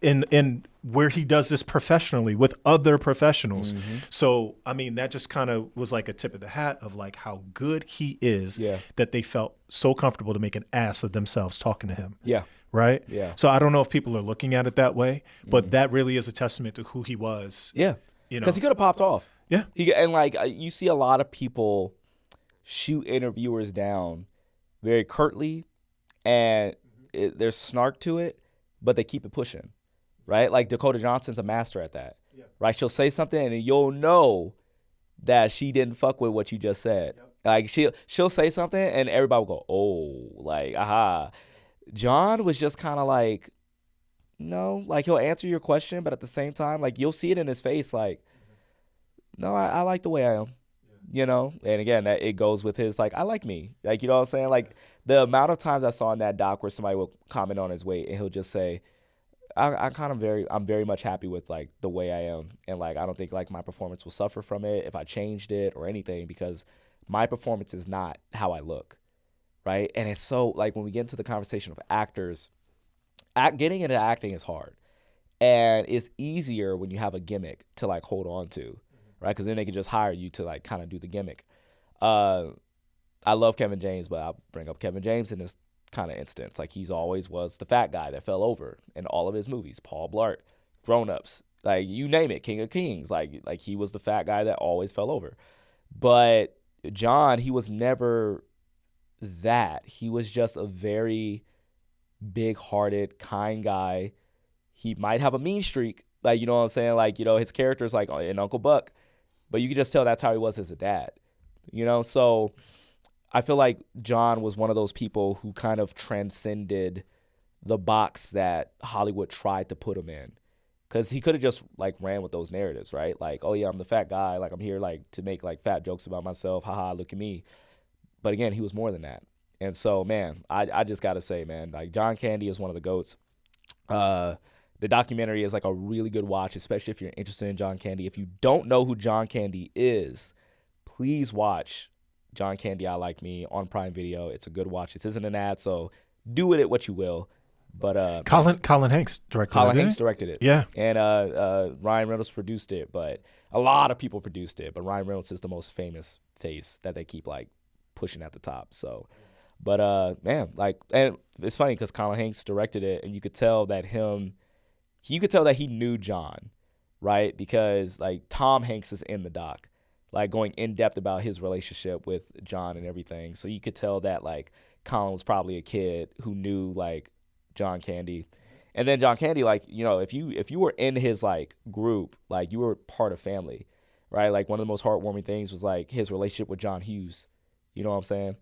In where he does this professionally with other professionals. So, I mean, that just kind of was like a tip of the hat of like how good he is that they felt so comfortable to make an ass of themselves talking to him. Yeah. Right? Yeah. So I don't know if people are looking at it that way, but that really is a testament to who he was. Yeah. You know, because he could have popped off. Yeah. And like you see a lot of people shoot interviewers down very curtly, and there's snark to it, but they keep it pushing. Right? Like Dakota Johnson's a master at that. Yeah. Right? She'll say something and you'll know that she didn't fuck with what you just said. Yep. Like she'll say something and everybody will go, oh, like, aha. John was just kind of like, no, like he'll answer your question, but at the same time, like you'll see it in his face, like, no, I like the way I am. You know? And again, that it goes with his, like, I like me. Like, you know what I'm saying? Like the amount of times I saw in that doc where somebody will comment on his weight and he'll just say, I'm very much happy with like the way I am, and like I don't think like my performance will suffer from it if I changed it or anything, because my performance is not how I look, right? And it's so like when we get into the conversation of actors, getting into acting is hard, and it's easier when you have a gimmick to like hold on to, right? Because then they can just hire you to like kind of do the gimmick. I love Kevin James, but I'll bring up Kevin James in this kind of instance. Like he's always was the fat guy that fell over in all of his movies. Paul Blart, Grown Ups, like you name it, King of Kings, like he was the fat guy that always fell over. But John, he was never that. He was just a very big-hearted, kind guy. He might have a mean streak, like, you know what I'm saying? Like, you know, his character's like in Uncle Buck, but you can just tell that's how he was as a dad, you know? So I feel like John was one of those people who kind of transcended the box that Hollywood tried to put him in, because he could have just like ran with those narratives, right? Like, oh yeah, I'm the fat guy. Like I'm here like to make like fat jokes about myself. Haha, look at me. But again, he was more than that. And so, man, I just got to say, man, like John Candy is one of the GOATs. The documentary is like a really good watch, especially if you're interested in John Candy. If you don't know who John Candy is, please watch John Candy, I Like Me on Prime Video. It's a good watch. This isn't an ad, so do with it what you will. But Colin Hanks directed it. Colin Hanks directed it. Yeah. And Ryan Reynolds produced it, but a lot of people produced it. But Ryan Reynolds is the most famous face that they keep like pushing at the top. So, but man, like, and it's funny because Colin Hanks directed it, and you could tell that he knew John, right? Because like Tom Hanks is in the doc, like going in depth about his relationship with John and everything. So you could tell that like Colin was probably a kid who knew like John Candy. And then John Candy, like, you know, if you were in his like group, like you were part of family, right? Like one of the most heartwarming things was like his relationship with John Hughes. You know what I'm saying?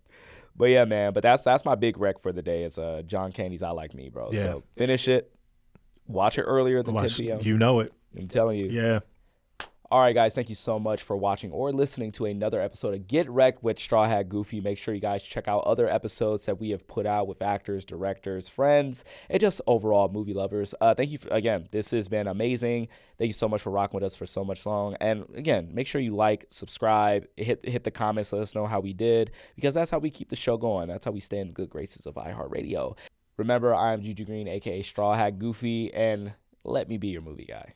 But yeah, man, but that's my big rec for the day is John Candy's I Like Me, bro. Yeah. So finish it. Watch it earlier than 10 p.m. You know it. I'm telling you. Yeah. All right, guys, thank you so much for watching or listening to another episode of Get Wrecked with Straw Hat Goofy. Make sure you guys check out other episodes that we have put out with actors, directors, friends, and just overall movie lovers. Thank you again. This has been amazing. Thank you so much for rocking with us for so much long. And again, make sure you like, subscribe, hit the comments, let us know how we did, because that's how we keep the show going. That's how we stay in the good graces of iHeartRadio. Remember, I'm Juju Green, a.k.a. Straw Hat Goofy, and let me be your movie guy.